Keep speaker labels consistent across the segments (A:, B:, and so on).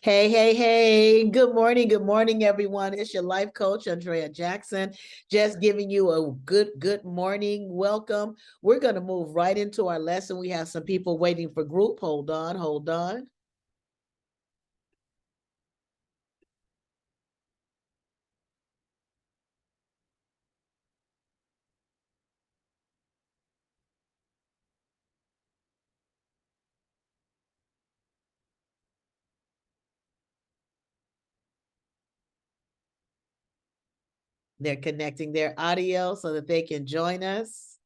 A: Hey, hey, hey. Good morning, everyone. It's your life coach, Andrea Jackson, just giving you a good morning. Welcome. We're going to move right into our lesson. We have some people waiting for group. Hold on, hold on. They're connecting their audio so that they can join us.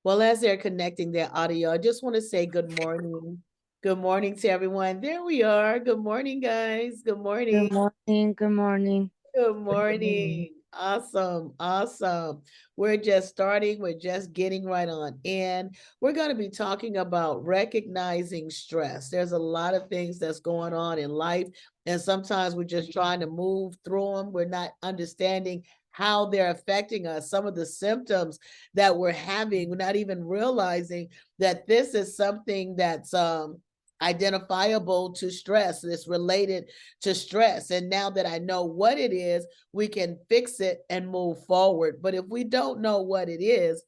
A: Well, as they're connecting their audio, I just want to say good morning. Good morning to everyone. There we are. Good morning, guys. Good morning.
B: Good morning. Good morning.
A: Good
C: Good morning.
A: morning. Awesome. Awesome. We're just starting. We're just getting right on in. We're going to be talking about recognizing stress. There's a lot of things that's going on in life, and sometimes we're just trying to move through them. We're not understanding how they're affecting us. Some of the symptoms that we're having, we're not even realizing that this is something that's identifiable to stress. It's related to stress. And now that I know what it is, we can fix it and move forward. But if we don't know what it is,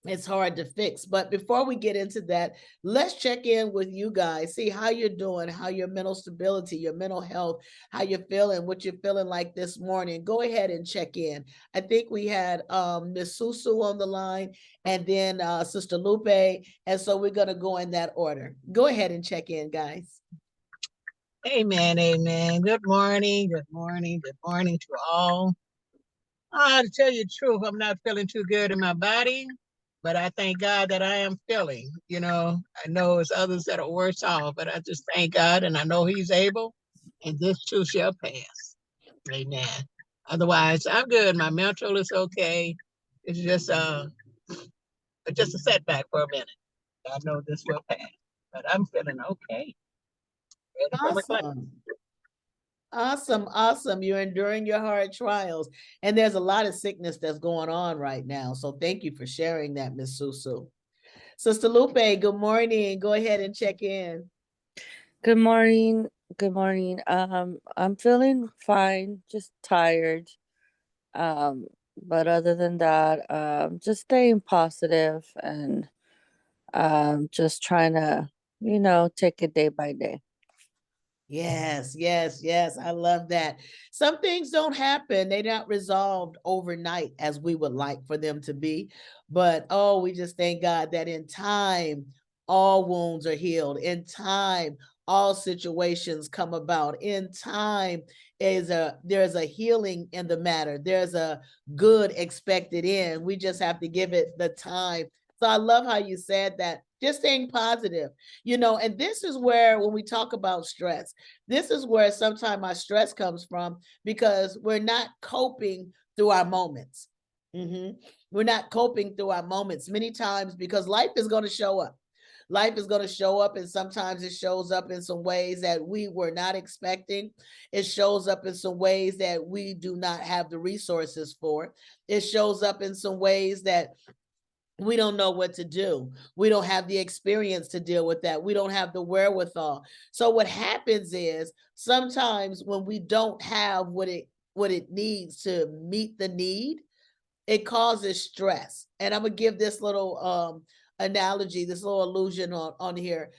A: it's hard to fix. But before we get into that, let's check in with you guys, see how you're doing, how your mental stability, your mental health, how you're feeling, what you're feeling like this morning. Go ahead and check in. I think we had Miss Susu on the line and then Sister Lupe. And so we're going to go in that order. Go ahead and check in, guys.
C: Amen. Amen. Good morning. Good morning. Good morning to all. To tell you the truth, I'm not feeling too good in my body, but I thank God that I am feeling. I know it's others that are worse off, but I just thank God and I know He's able, and this too shall pass. Amen. Otherwise, I'm good. My mental is okay. It's just a setback for a minute. I know this will pass, but I'm feeling okay. Ready for my class.
A: Awesome. Awesome, awesome. You're enduring your hard trials. And there's a lot of sickness that's going on right now. So thank you for sharing that, Miss Susu. Sister Lupe, good morning. Go ahead and check in.
B: Good morning. Good morning. I'm feeling fine, just tired. But other than that, just staying positive and just trying to, take it day by day.
A: Yes, yes, yes. I love that. Some things don't happen. They're not resolved overnight as we would like for them to be. But oh, we just thank God that in time, all wounds are healed. In time, all situations come about. In time, there's a healing in the matter. There's a good expected end. We just have to give it the time. So I love how you said that. Just staying positive, and this is where when we talk about stress, this is where sometimes our stress comes from because we're not coping through our moments. We're not coping through our moments many times because life is going to show up. Life is going to show up, and sometimes it shows up in some ways that we were not expecting. It shows up in some ways that we do not have the resources for. It shows up in some ways that we don't know what to do. We don't have the experience to deal with that. We don't have the wherewithal. So what happens is sometimes when we don't have what it needs to meet the need, it causes stress. And I'm gonna give this little analogy, this little illusion on here.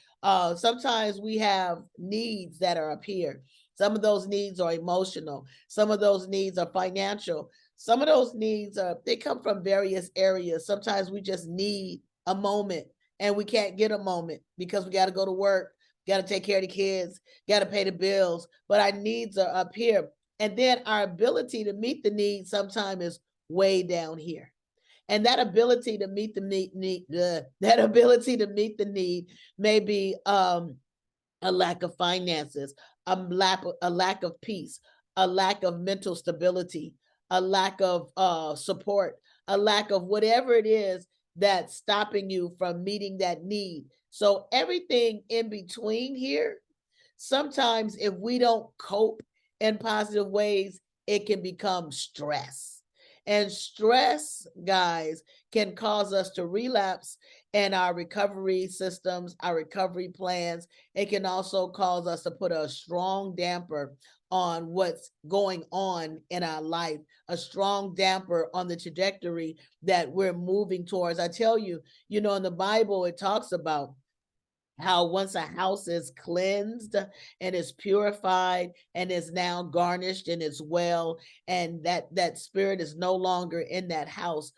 A: Sometimes we have needs that are up here. Some of those needs are emotional. Some of those needs are financial. Some of those needs they come from various areas. Sometimes we just need a moment and we can't get a moment because we got to go to work, got to take care of the kids, got to pay the bills, but our needs are up here. And then our ability to meet the needs sometimes is way down here. And that ability to meet the that ability to meet the need may be a lack of finances, a lack of peace, a lack of mental stability, a lack of support, a lack of whatever it is that's stopping you from meeting that need. So everything in between here, sometimes if we don't cope in positive ways, it can become stress. And stress, guys, can cause us to relapse in our recovery systems, our recovery plans. It can also cause us to put a strong damper on what's going on in our life, a strong damper on the trajectory that we're moving towards. I tell you, in the Bible, it talks about how once a house is cleansed and is purified and is now garnished and is well, and that spirit is no longer in that house,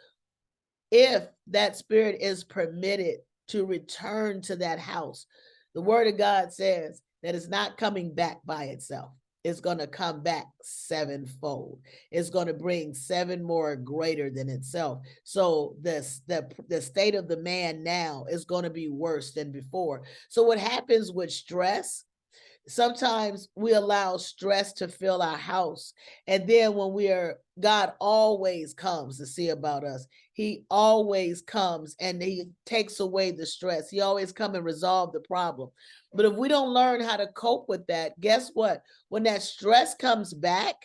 A: if that spirit is permitted to return to that house, the word of God says that it's not coming back by itself. It's going to come back sevenfold. It's going to bring seven more greater than itself. So the state of the man now is going to be worse than before. So what happens with stress? Sometimes we allow stress to fill our house. And then when God always comes to see about us. He always comes and he takes away the stress. He always come and resolve the problem. But if we don't learn how to cope with that, guess what? When that stress comes back,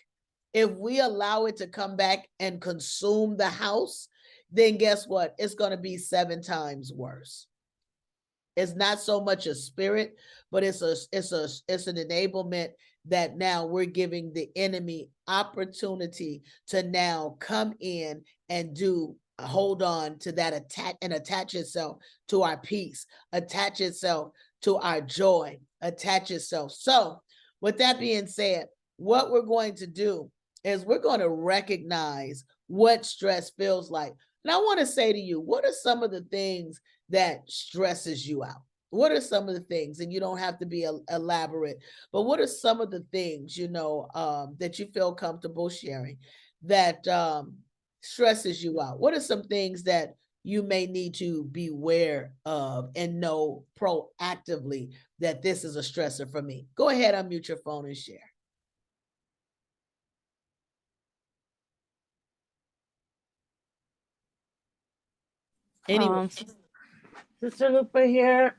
A: if we allow it to come back and consume the house, then guess what? It's going to be 7 times worse. It's not so much a spirit, but it's an enablement that now we're giving the enemy opportunity to now come in and hold on to that attach itself to our peace, attach itself to our joy, attach itself. So with that being said, what we're going to do is we're going to recognize what stress feels like. And I want to say to you, what are some of the things that stresses you out? What are some of the things, and you don't have to be elaborate, but what are some of the things, that you feel comfortable sharing that stresses you out? What are some things that you may need to be aware of and know proactively that this is a stressor for me? Go ahead, unmute your phone and share. Anyway.
B: Sister Lupe here.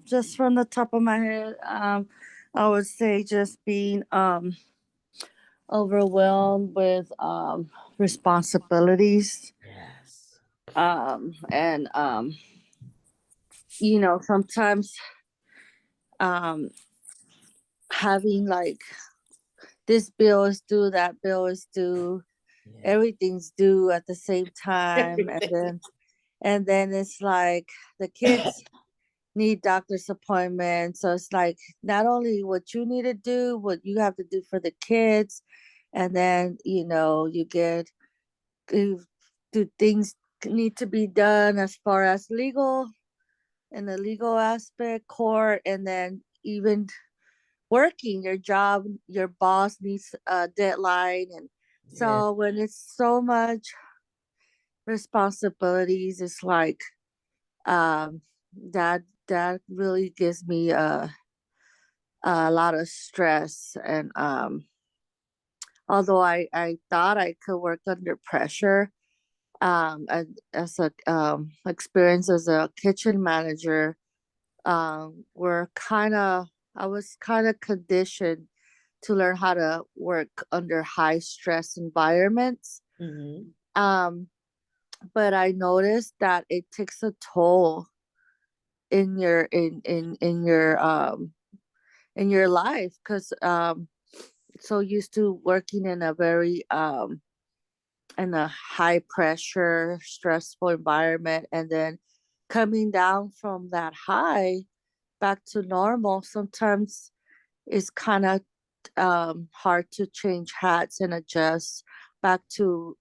B: Just from the top of my head, I would say just being overwhelmed with responsibilities.
A: Yes.
B: And sometimes having like this bill is due, that bill is due, everything's due at the same time, and then it's like the kids need doctor's appointments. So it's like not only what you need to do, what you have to do for the kids, and then you get do things need to be done as far as legal in the legal aspect, court, and then even working your job, your boss needs a deadline, and so when it's so much responsibilities, it's like that really gives me a lot of stress. And although I thought I could work under pressure, as a experience as a kitchen manager, I was kind of conditioned to learn how to work under high stress environments.
A: Mm-hmm.
B: But I noticed that it takes a toll in your in your life, because so used to working in a very in a high pressure stressful environment, and then coming down from that high back to normal sometimes is kind of hard to change hats and adjust back to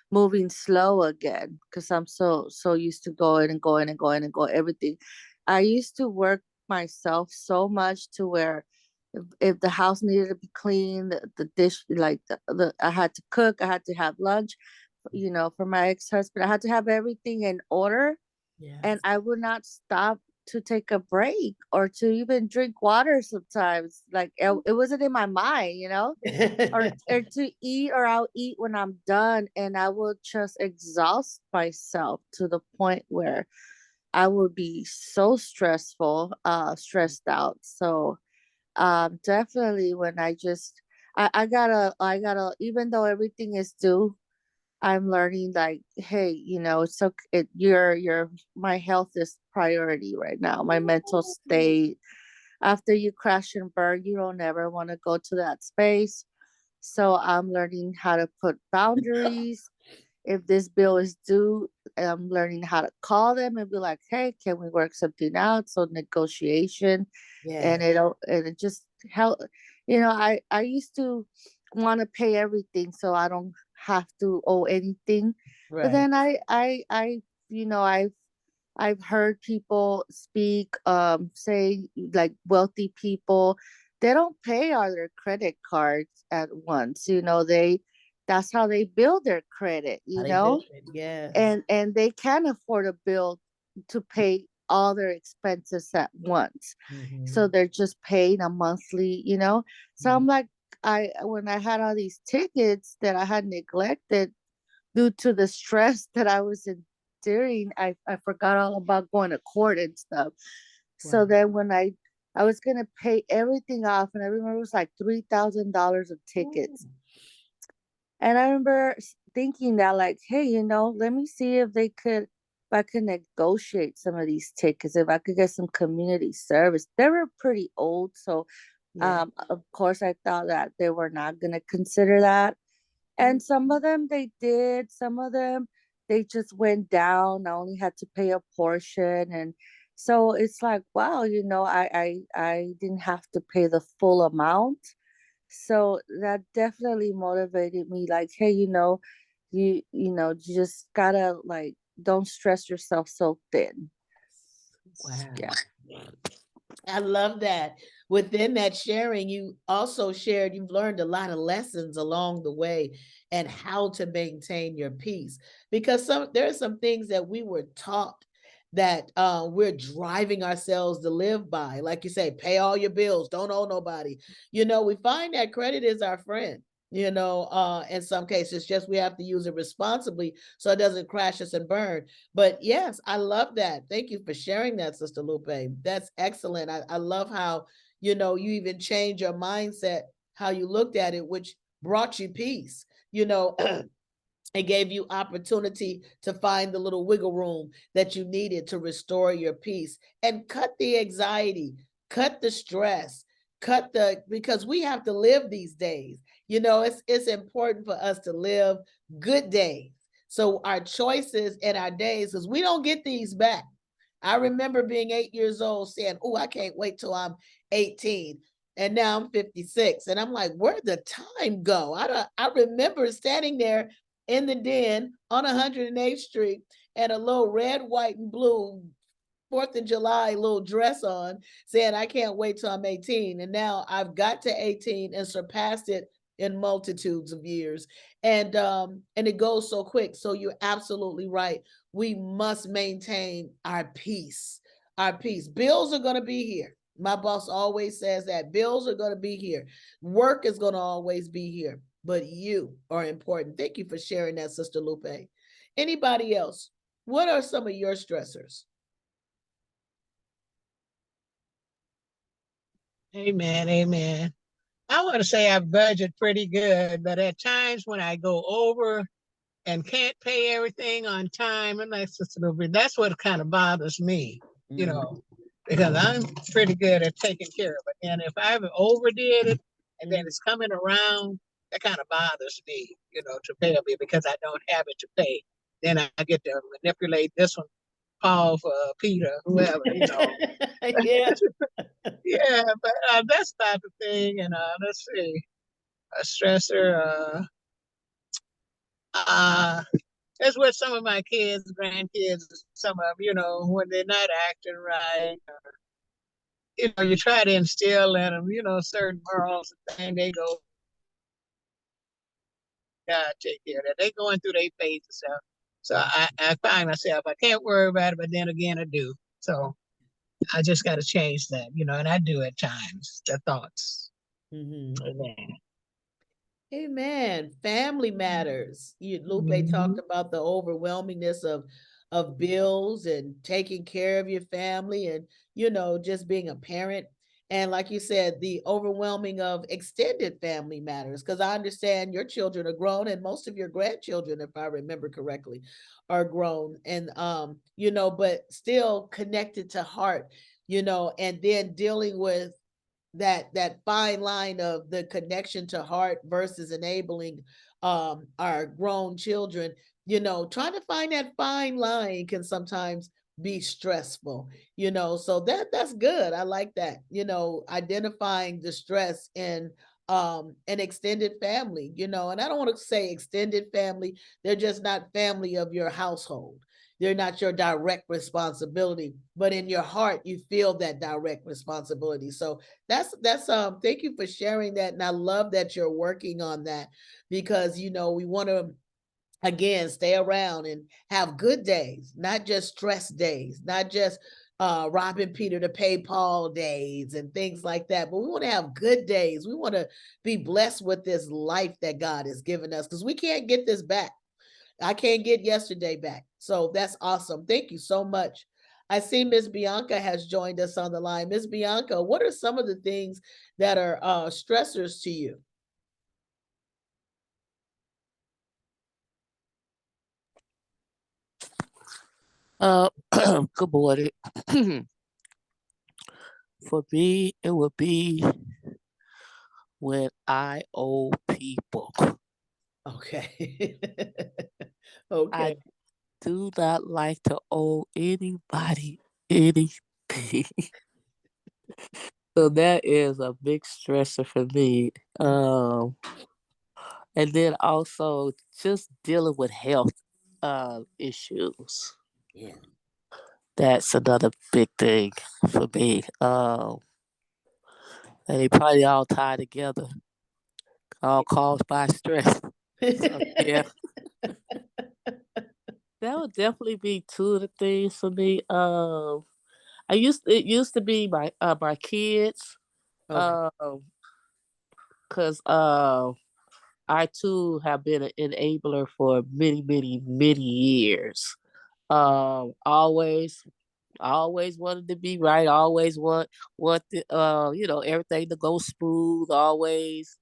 B: moving slow again, because I'm so used to going and going and going and going everything. I used to work myself so much to where if the house needed to be clean, the dish, like the I had to cook, I had to have lunch, for my ex-husband, I had to have everything in order. And I would not stop to take a break or to even drink water sometimes. Like it wasn't in my mind, or to eat, or I'll eat when I'm done, and I will just exhaust myself to the point where I would be so stressed out. So definitely when I gotta, even though everything is due, I'm learning like, hey, it's okay. My health is priority right now. My mental state. After you crash and burn, you don't ever want to go to that space. So I'm learning how to put boundaries. If this bill is due, I'm learning how to call them and be like, hey, can we work something out? So negotiation,
A: Yeah,
B: and it just help. I used to want to pay everything so I don't have to owe anything. But
A: right.
B: then I've heard people speak, say like wealthy people, they don't pay all their credit cards at once. That's how they build their credit,
A: How they built it. Yes.
B: and they can afford a bill to pay all their expenses at once. So
A: Mhm,
B: they're just paying a monthly. So
A: mhm.
B: I'm like, when I had all these tickets that I had neglected due to the stress that I was enduring, I forgot all about going to court and stuff. So
A: Wow.
B: then when I was gonna pay everything off, and I remember it was like $3,000 of tickets.
A: Ooh.
B: And I remember thinking that, like, hey, let me see if I could negotiate some of these tickets, if I could get some community service. They were pretty old, so
A: Yeah.
B: of course I thought that they were not gonna consider that.
A: Mm.
B: And some of them they did, some of them they just went down. I only had to pay a portion. And so it's like, wow, I didn't have to pay the full amount. So that definitely motivated me, like, hey, you just gotta, like, don't stress yourself so thin.
A: Wow.
B: Yeah.
A: I love that. Within that sharing, you also shared you've learned a lot of lessons along the way and how to maintain your peace. Because there are some things that we were taught that we're driving ourselves to live by. Like you say, pay all your bills, don't owe nobody. We find that credit is our friend. In some cases, just we have to use it responsibly so it doesn't crash us and burn. But yes, I love that. Thank you for sharing that, Sister Lupe. That's excellent. I love how, you even change your mindset, how you looked at it, which brought you peace. It gave you opportunity to find the little wiggle room that you needed to restore your peace and cut the anxiety, cut the stress, because we have to live these days. It's important for us to live good days. So our choices and our days, because we don't get these back. I remember being 8 years old saying, oh, I can't wait till I'm 18. And now I'm 56. And I'm like, where'd the time go? I remember standing there in the den on 108th Street and a little red, white, and blue 4th of July little dress on, saying, I can't wait till I'm 18. And now I've got to 18 and surpassed it in multitudes of years. And it goes so quick. So you're absolutely right. We must maintain our peace. Our peace. Bills are going to be here. My boss always says that bills are going to be here. Work is going to always be here, but you are important. Thank you for sharing that, Sister Lupe. Anybody else? What are some of your stressors?
C: Amen. Amen. I want to say I budget pretty good, but at times when I go over and can't pay everything on time, and that's what kind of bothers me, you know,
A: Mhm.
C: because I'm pretty good at taking care of it. And if I've overdid it and then
A: Mhm.
C: it's coming around, that kind of bothers me, to pay a bill because I don't have it to pay. Then I get to manipulate this one, Paul for Peter, whoever.
A: Yeah.
C: Yeah, but that's not the thing. And let's see, a stressor. Uh, that's what some of my kids, grandkids, some of them, when they're not acting right, you try to instill in them, certain morals and they go, God, take care of that. They going through their phase and stuff. So I find myself, I can't worry about it, but then again, I do. So I just got to change that, and I do at times, the thoughts.
A: Mhm.
C: Amen.
A: Amen. Family matters. Lupe talked
C: Mhm.
A: about the overwhelmingness of bills and taking care of your family and just being a parent. And like you said, the overwhelming of extended family matters, because I understand your children are grown and most of your grandchildren, if I remember correctly, are grown and but still connected to heart, and then dealing with that fine line of the connection to heart versus enabling our grown children, trying to find that fine line can sometimes be stressful, so that's good. I like that, identifying the stress in an extended family, and I don't want to say extended family, they're just not family of your household. They're not your direct responsibility, but in your heart you feel that direct responsibility. So that's thank you for sharing that, and I love that you're working on that, because we want to again stay around and have good days, not just stress days, not just robbing Peter to pay Paul days and things like that, but we want to have good days. We want to be blessed with this life that God has given us, because we can't get this back. I can't get yesterday back. So that's awesome. Thank you so much. I see Miss Bianca has joined us on the line. Miss Bianca, what are some of the things that are stressors to you?
D: Uh, good morning. For me, it would be when I owe people.
A: Okay.
D: I
A: Okay.
D: do not like to owe anybody anything. So that is a big stressor for me. And then also just dealing with health issues.
A: Yeah.
D: That's another big thing for me. And they probably all tie together, all caused by stress. So yeah. That would definitely be two of the things for me. It used to be my kids,
A: Okay.
D: um, cause I too have been an enabler for many, many, many years. Always, always wanted to be right. Always want the everything to go smooth. Always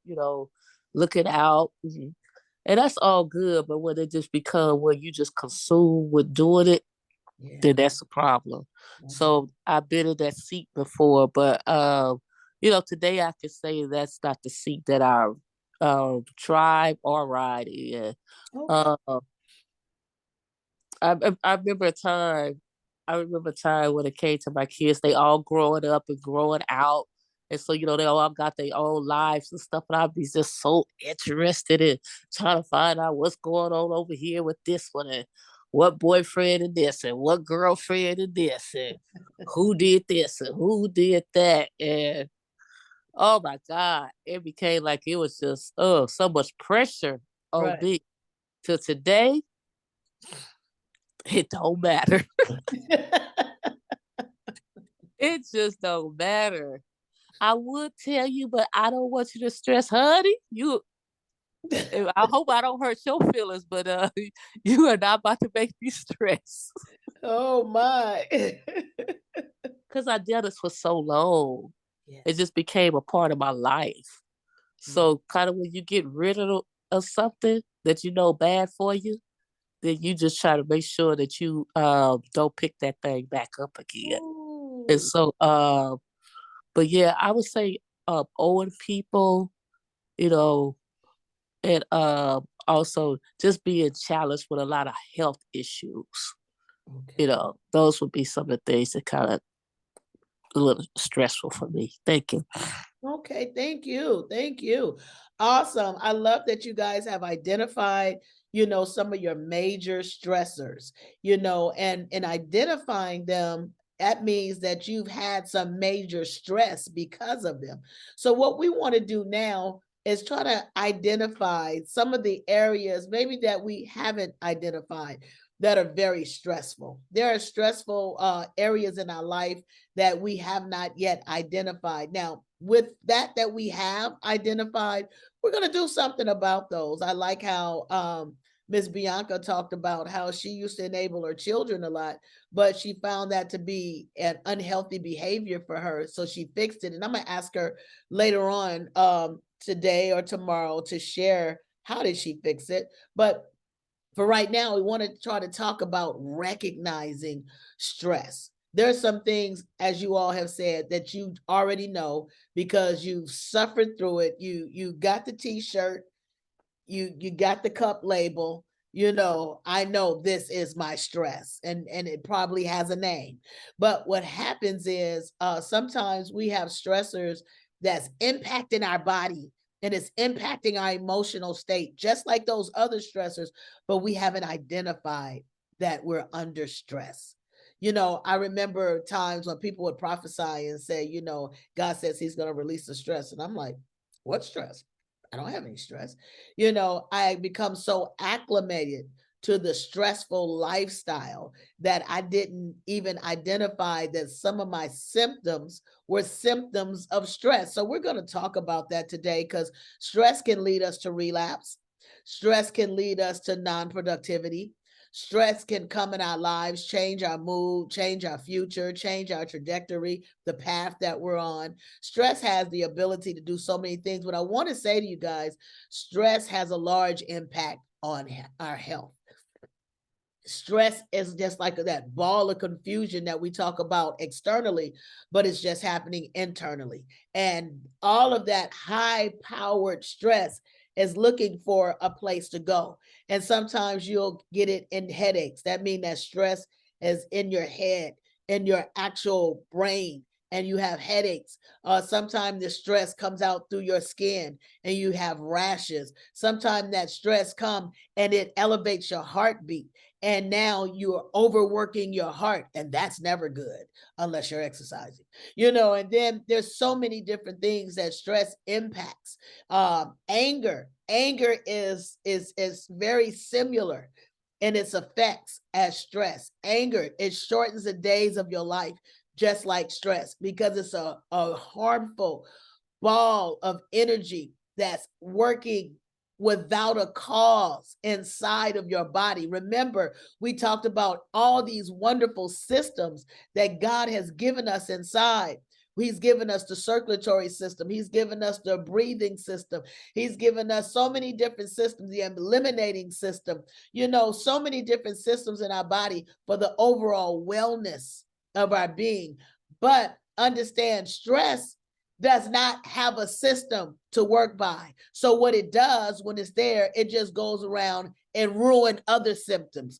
D: looking out. And that's all good, but when it just become where you just consume with doing it,
A: Yeah.
D: then that's a problem.
A: Mhm.
D: So I've been in that seat before, but today I can say that's not the seat that I tribe or ride in.
A: Okay.
D: Uh, I remember a time. I remember a time when it came to my kids. They all growing up and growing out, and so they all got their own lives and stuff. And I'd be just so interested in trying to find out what's going on over here with this one, and what boyfriend and this, and what girlfriend and this, and who did this and who did that, and oh my God, it became like it was just so much pressure on
A: Right.
D: me. Till today, it don't matter. It just don't matter. I would tell you, but I don't want you to stress, honey. I hope I don't hurt your feelings, but you are not about to make me stress.
A: Oh my.
D: Cause I did this for so long. It
A: Yes.
D: just became a part of my life.
A: Yeah.
D: So kind of when you get rid of something that you know bad for you, then you just try to make sure that you don't pick that thing back up again. And
A: Ooh.
D: so but yeah, I would say owing people, you know, and also just being challenged with a lot of health issues.
A: Okay.
D: Those would be some of the things that kind of a little stressful for me. Thank you.
A: Okay, thank you. Thank you. Awesome. I love that you guys have identified, some of your major stressors, and identifying them, that means that you've had some major stress because of them. So what we want to do now is try to identify some of the areas maybe that we haven't identified that are very stressful. There are stressful areas in our life that we have not yet identified. Now, with that we have identified, we're going to do something about those. I like how Miss Bianca talked about how she used to enable her children a lot, but she found that to be an unhealthy behavior for her. So she fixed it. And I'm gonna ask her later on today or tomorrow to share how did she fix it. But for right now, we want to try to talk about recognizing stress. There's some things, as you all have said, that you already know because you've suffered through it. You got the t-shirt, you got the cup label. You know, I know this is my stress, and it probably has a name. But what happens is sometimes we have stressors that's impacting our body and it's impacting our emotional state, just like those other stressors, but we haven't identified that we're under stress. You know, I remember times when people would prophesy and say, you know, God says he's going to release the stress. And I'm like, what stress? I don't have any stress. You know, I become so acclimated to the stressful lifestyle that I didn't even identify that some of my symptoms were symptoms of stress. So we're going to talk about that today because stress can lead us to relapse. Stress can lead us to non-productivity. Stress can come in our lives, change our mood, change our future, change our trajectory, the path that we're on. Stress has the ability to do so many things. What I want to say to you guys, stress has a large impact on our health. Stress is just like that ball of confusion that we talk about externally, but it's just happening internally. And all of that high powered stress is looking for a place to go. And sometimes you'll get it in headaches. That means that stress is in your head, in your actual brain, and you have headaches. Sometimes the stress comes out through your skin and you have rashes. Sometimes that stress comes and it elevates your heartbeat. And now you're overworking your heart, and that's never good unless you're exercising, you know. And then there's so many different things that stress impacts. Anger is very similar in its effects as stress. Anger, it shortens the days of your life, just like stress, because it's a harmful ball of energy that's working without a cause inside of your body. Remember, we talked about all these wonderful systems that God has given us inside. He's given us the circulatory system. He's given us the breathing system. He's given us so many different systems, the eliminating system, you know, so many different systems in our body for the overall wellness of our being. But understand, stress does not have a system to work by. So what it does when it's there, it just goes around and ruin other systems.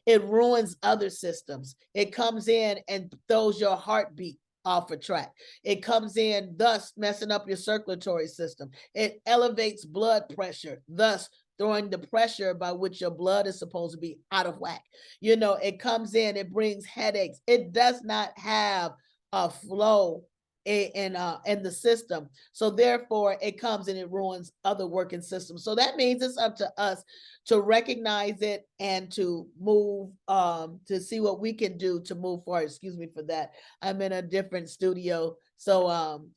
A: It ruins other systems. It comes in and throws your heartbeat off a track. It comes in, thus messing up your circulatory system. It elevates blood pressure, thus throwing the pressure by which your blood is supposed to be out of whack. You know, it comes in, it brings headaches. It does not have a flow in the system. So therefore it comes and it ruins other working systems. So that means it's up to us to recognize it and to move to see what we can do to move forward. Excuse me for that. I'm in a different studio, so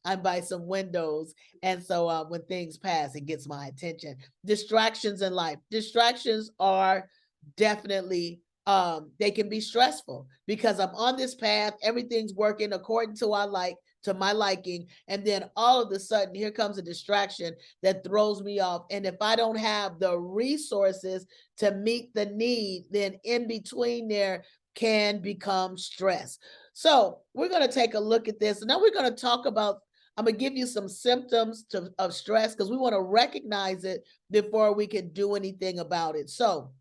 A: I'm by some windows, and so when things pass, it gets my attention. Distractions in life. Distractions are definitely they can be stressful because I'm on this path, everything's working according to my liking, and then all of a sudden here comes a distraction that throws me off. And if I don't have the resources to meet the need, then in between there can become stress. So we're going to take a look at this, and now we're going to talk about, I'm going to give you some symptoms of stress because we want to recognize it before we can do anything about it. So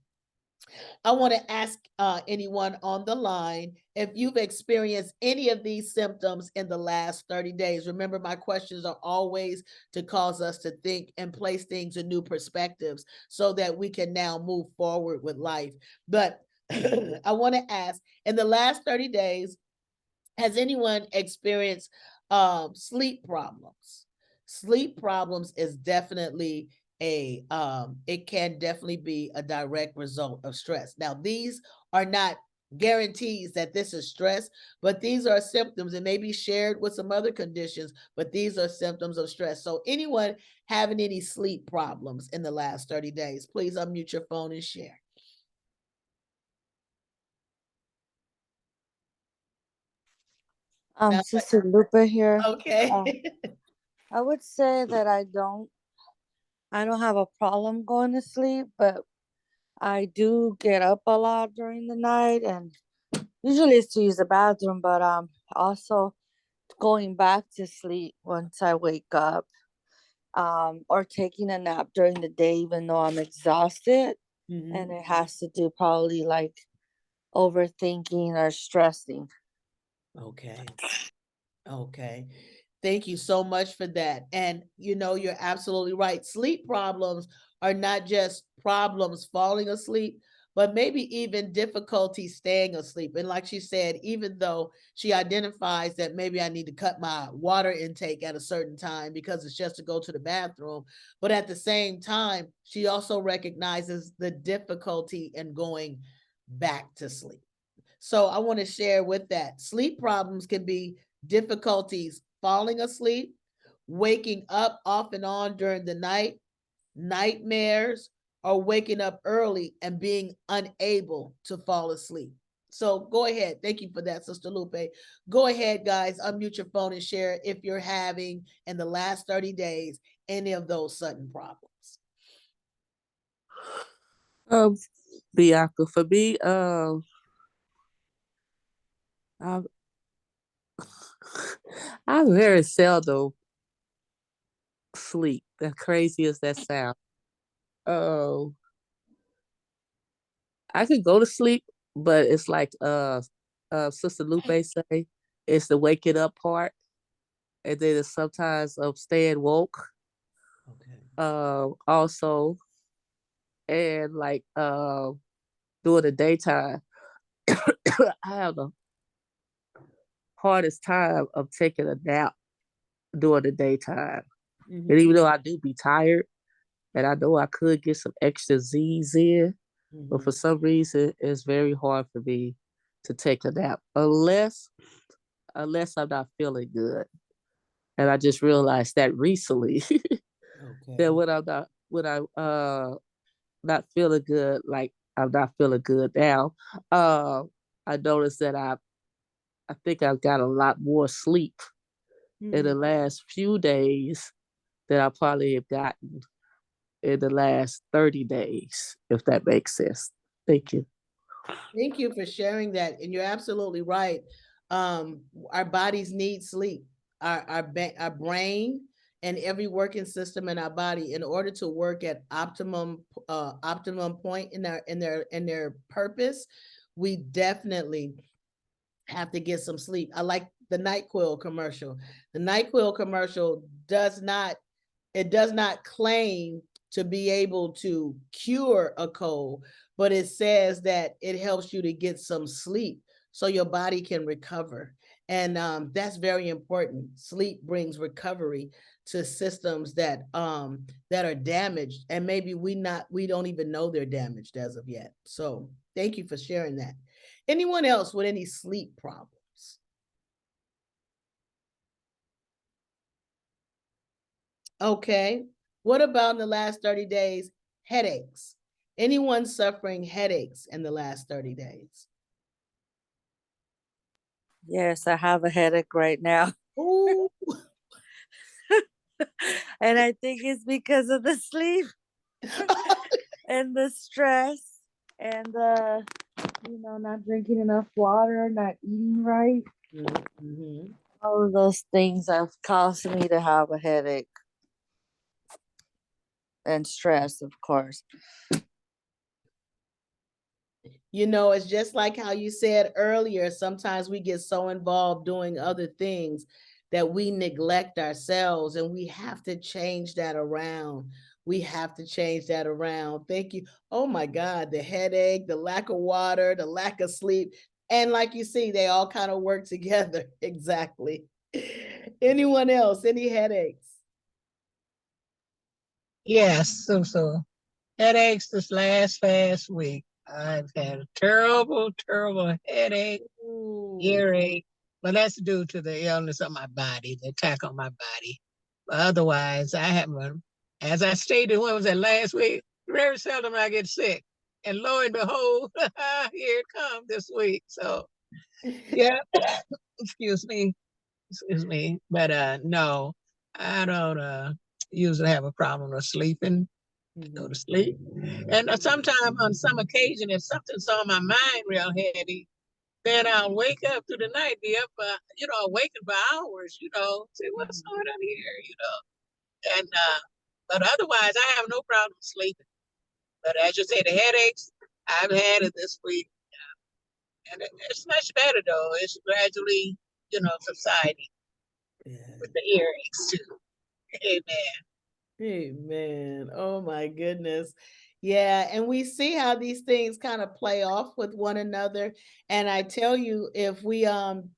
A: I want to ask anyone on the line if you've experienced any of these symptoms in the last 30 days. Remember, my questions are always to cause us to think and place things in new perspectives so that we can now move forward with life. But I want to ask, in the last 30 days, has anyone experienced sleep problems? Sleep problems is definitely it can definitely be a direct result of stress. Now, these are not guarantees that this is stress, but these are symptoms. It may be shared with some other conditions, but these are symptoms of stress. So anyone having any sleep problems in the last 30 days, please unmute your phone and share. Sounds like-
B: Sister Lupe here.
A: Okay.
B: I would say that I don't have a problem going to sleep, but I do get up a lot during the night, and usually it's to use the bathroom, but also going back to sleep once I wake up, or taking a nap during the day even though I'm exhausted.
A: Mhm.
B: And it has to do probably like overthinking or stressing.
A: Okay. Okay. Thank you so much for that. And you're absolutely right. Sleep problems are not just problems falling asleep, but maybe even difficulty staying asleep. And like she said, even though she identifies that maybe I need to cut my water intake at a certain time because it's just to go to the bathroom, but at the same time, she also recognizes the difficulty in going back to sleep. So I want to share with that. Sleep problems can be difficulties falling asleep, waking up off and on during the night, nightmares, or waking up early and being unable to fall asleep. So go ahead. Thank you for that, Sister Lupe. Go ahead, guys. Unmute your phone and share if you're having in the last 30 days any of those sudden problems.
D: Bianca, for me, I I very seldom sleep. As crazy as that sounds. Um, I could go to sleep, but it's like Sister Lupe say, it's the waking up part, and then it's sometimes of staying woke.
A: Okay.
D: Also, and like during the daytime, I have the hardest time of taking a nap during the daytime. And even though I do be tired, and I know I could get some extra Z's in, but for some reason, it's very hard for me to take a nap unless I'm not feeling good. And I just realized that recently
A: Okay.
D: that when I'm not feeling good, like I'm not feeling good now, I noticed that I think I've got a lot more sleep in the last few days than I probably have gotten in the last 30 days, if that makes sense. Thank you.
A: Thank you for sharing that. And you're absolutely right. Our bodies need sleep. Our brain and every working system in our body, in order to work at optimum point in their purpose, we definitely have to get some sleep. I like the NyQuil commercial. The NyQuil commercial does not claim to be able to cure a cold, but it says that it helps you to get some sleep so your body can recover. And that's very important. Sleep brings recovery to systems that are damaged, and maybe we don't even know they're damaged as of yet. So thank you for sharing that. Anyone else with any sleep problems? Okay. What about in the last 30 days? Headaches. Anyone suffering headaches in the last 30 days?
B: Yes, I have a headache right now.
A: Ooh.
B: And I think it's because of the sleep and the stress and not drinking enough water, not eating right.
A: Mhm.
B: All of those things have caused me to have a headache and stress, of course.
A: It's just like how you said earlier, sometimes we get so involved doing other things that we neglect ourselves, and we have to change that around. We have to change that around. Thank you. Oh my God, the headache, the lack of water, the lack of sleep. And like you see, they all kind of work together. Exactly. Anyone else? Any headaches?
C: Yes, so headaches this last week. I've had a terrible, terrible headache,
A: Ooh.
C: earache, but that's due to the illness of my body, the attack on my body. But otherwise, I haven't. As I stated, when was that last week? Very seldom I get sick, and lo and behold, here it comes this week. So, yeah, excuse me, excuse me, but no, I don't usually have a problem with sleeping. Go to sleep, and sometimes on some occasion, if something's on my mind real heavy, then I'll wake up through the night, be up, waking for hours, say what's going on here. And but otherwise, I have no problem sleeping. But as you say, the headaches, I've had it this week, and it's much better though. It's gradually, subsiding with the earaches too. Amen.
A: Amen. Oh my goodness. Yeah, and we see how these things kind of play off with one another. And I tell you, if we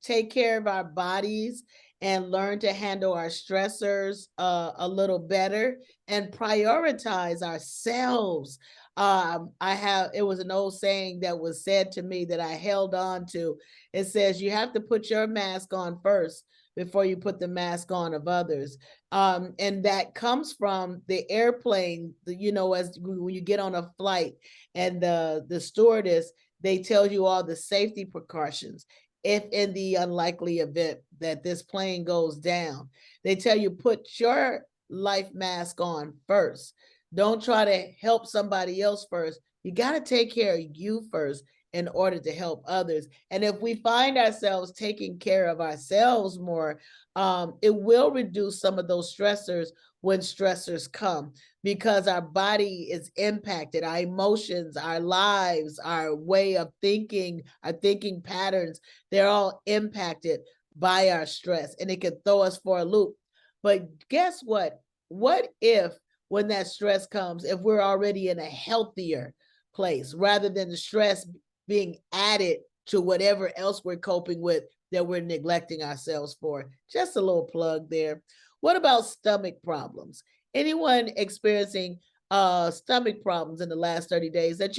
A: take care of our bodies and learn to handle our stressors a little better and prioritize ourselves. It was an old saying that was said to me that I held on to. It says you have to put your mask on first before you put the mask on of others. And that comes from the airplane, as when you get on a flight and the stewardess, they tell you all the safety precautions. If in the unlikely event that this plane goes down, they tell you put your life mask on first. Don't try to help somebody else first. You got to take care of you first in order to help others. And if we find ourselves taking care of ourselves more, it will reduce some of those stressors when stressors come, because our body is impacted, our emotions, our lives, our way of thinking, our thinking patterns, they're all impacted by our stress, and it can throw us for a loop. But guess what? What if when that stress comes, if we're already in a healthier place, rather than the stress being added to whatever else we're coping with that we're neglecting ourselves for? Just a little plug there. What about stomach problems? Anyone experiencing stomach problems in the last 30 days that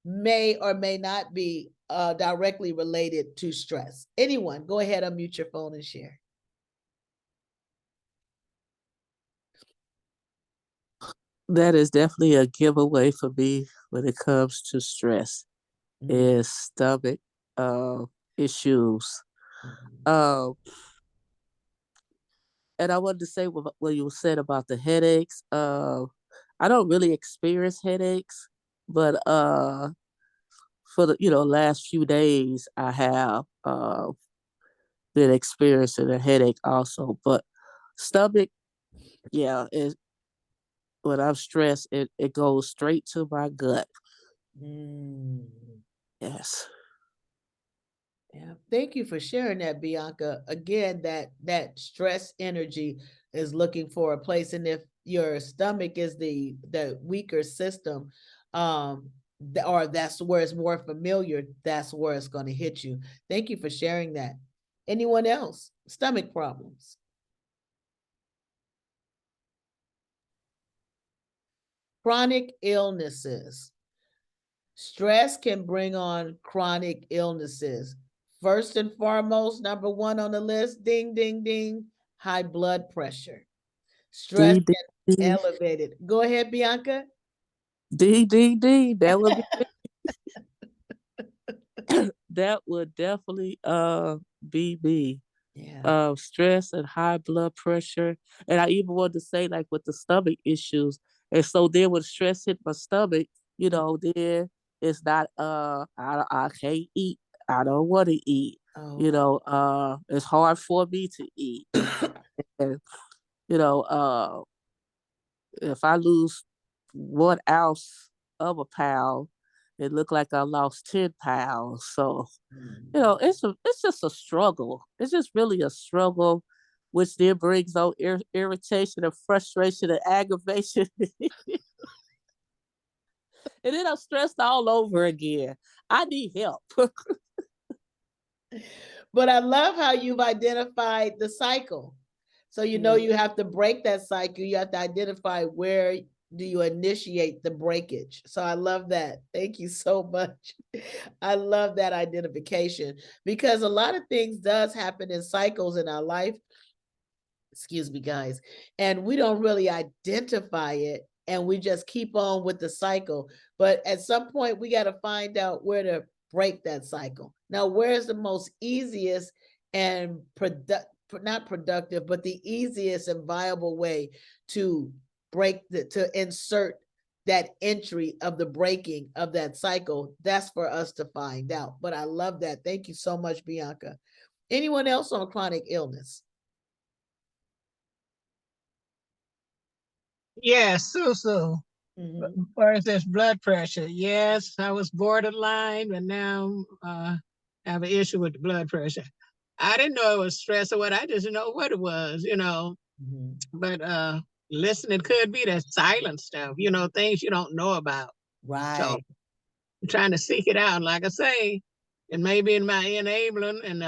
A: may or may not be directly related to stress? Anyone, go ahead, unmute your phone and share.
D: That is definitely a giveaway for me when it comes to stress. Is stomach issues. And I wanted to say what you said about the headaches. I don't really experience headaches, but for the last few days I have been experiencing a headache also. But stomach, yeah, when I'm stressed, it goes straight to my gut. Yes.
A: Yeah, thank you for sharing that, Bianca. Again, that stress energy is looking for a place, and if your stomach is the weaker system, or that's where it's more familiar, that's where it's going to hit you. Thank you for sharing that. Anyone else? Stomach problems? Chronic illnesses. Stress can bring on chronic illnesses. First and foremost, number one on the list, ding, ding, ding, high blood pressure. Stress
D: D, D,
A: can
D: D,
A: elevate it. Go ahead, Bianca.
D: D, D, D. That would be that would definitely be me.
A: Yeah.
D: Stress and high blood pressure. And I even wanted to say, like, with the stomach issues. And so then when stress hit my stomach, then it's not I can't eat. I don't want to eat. It's hard for me to eat. And, if I lose 1 ounce of a pound, it looked like I lost 10 pounds. So, it's just a struggle. It's just really a struggle, which then brings on irritation and frustration and aggravation. And then I'm stressed all over again. I need help.
A: But I love how you've identified the cycle. So you have to break that cycle. You have to identify where do you initiate the breakage? So I love that. Thank you so much. I love that identification because a lot of things does happen in cycles in our life. Excuse me, guys. And we don't really identify it and we just keep on with the cycle. But at some point, we got to find out where to break that cycle. Now, where's the most easiest and not productive, but the easiest and viable way to to insert that entry of the breaking of that cycle? That's for us to find out. But I love that. Thank you so much, Bianca. Anyone else on chronic illness?
C: Yes, Susu.
A: Mhm.
C: As far as this blood pressure, yes, I was borderline, but now I have an issue with the blood pressure. I didn't know it was stress or what. I just didn't know what it was,
A: Mhm.
C: But listen, it could be that silent stuff, things you don't know about. So
A: Right.
C: I'm trying to seek it out. Like I say, it may be in my enabling, and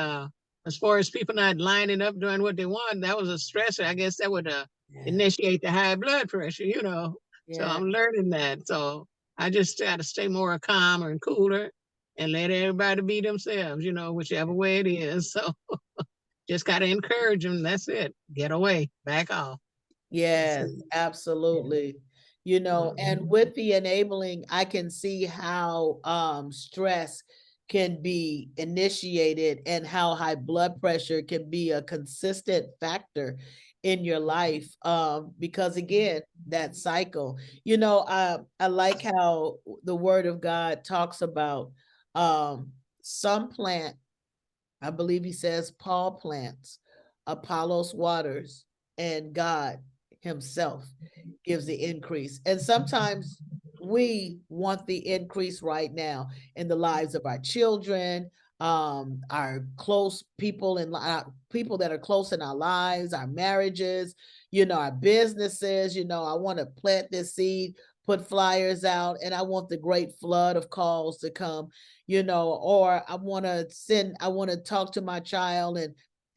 C: as far as people not lining up doing what they want, that was a stressor. I guess that would
A: Yeah.
C: initiate the high blood pressure. So
A: Yeah.
C: I'm learning that. So I just got to stay more calmer and cooler and let everybody be themselves, whichever way it is. So just got to encourage them. That's it. Get away, back off. That's
A: Yes,
C: it. Yeah.
A: absolutely. And
C: Mhm.
A: with the enabling, I can see how stress can be initiated and how high blood pressure can be a consistent factor in your life. Because again, that cycle. I like how the word of God talks about some plant, I believe he says Paul plants, Apollos waters, and God himself gives the increase. And sometimes we want the increase right now in the lives of our children, our close people and people that are close in our lives, our marriages, our businesses. I want to plant this seed, put flyers out, and I want the great flood of calls to come, or I want to talk to my child,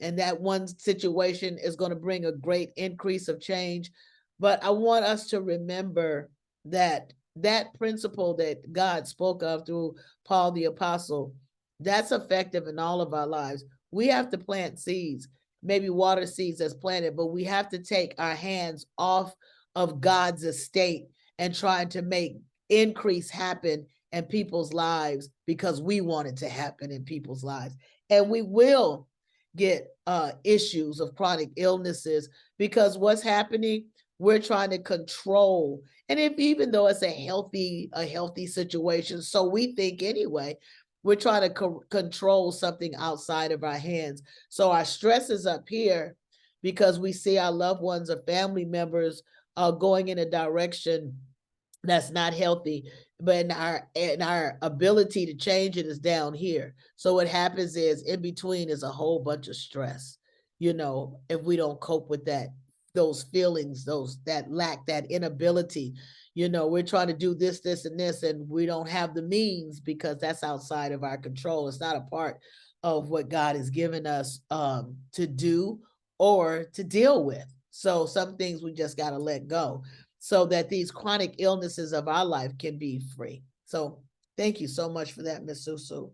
A: and that one situation is going to bring a great increase of change. But I want us to remember that that principle that God spoke of through Paul the apostle, that's effective in all of our lives. We have to plant seeds, maybe water seeds as planted, but we have to take our hands off of God's estate and trying to make increase happen in people's lives because we want it to happen in people's lives. And we will get issues of chronic illnesses because what's happening, we're trying to control. And if even though it's a healthy situation, so we think anyway, we're trying to control something outside of our hands. So our stress is up here because we see our loved ones or family members going in a direction that's not healthy, but in our ability to change it is down here. So what happens is in between is a whole bunch of stress, if we don't cope with those feelings, that lack, that inability. We're trying to do this and this, and we don't have the means because that's outside of our control. It's not a part of what God has given us to do or to deal with. So some things we just got to let go so that these chronic illnesses of our life can be free. So thank you so much for that, Miss Susu.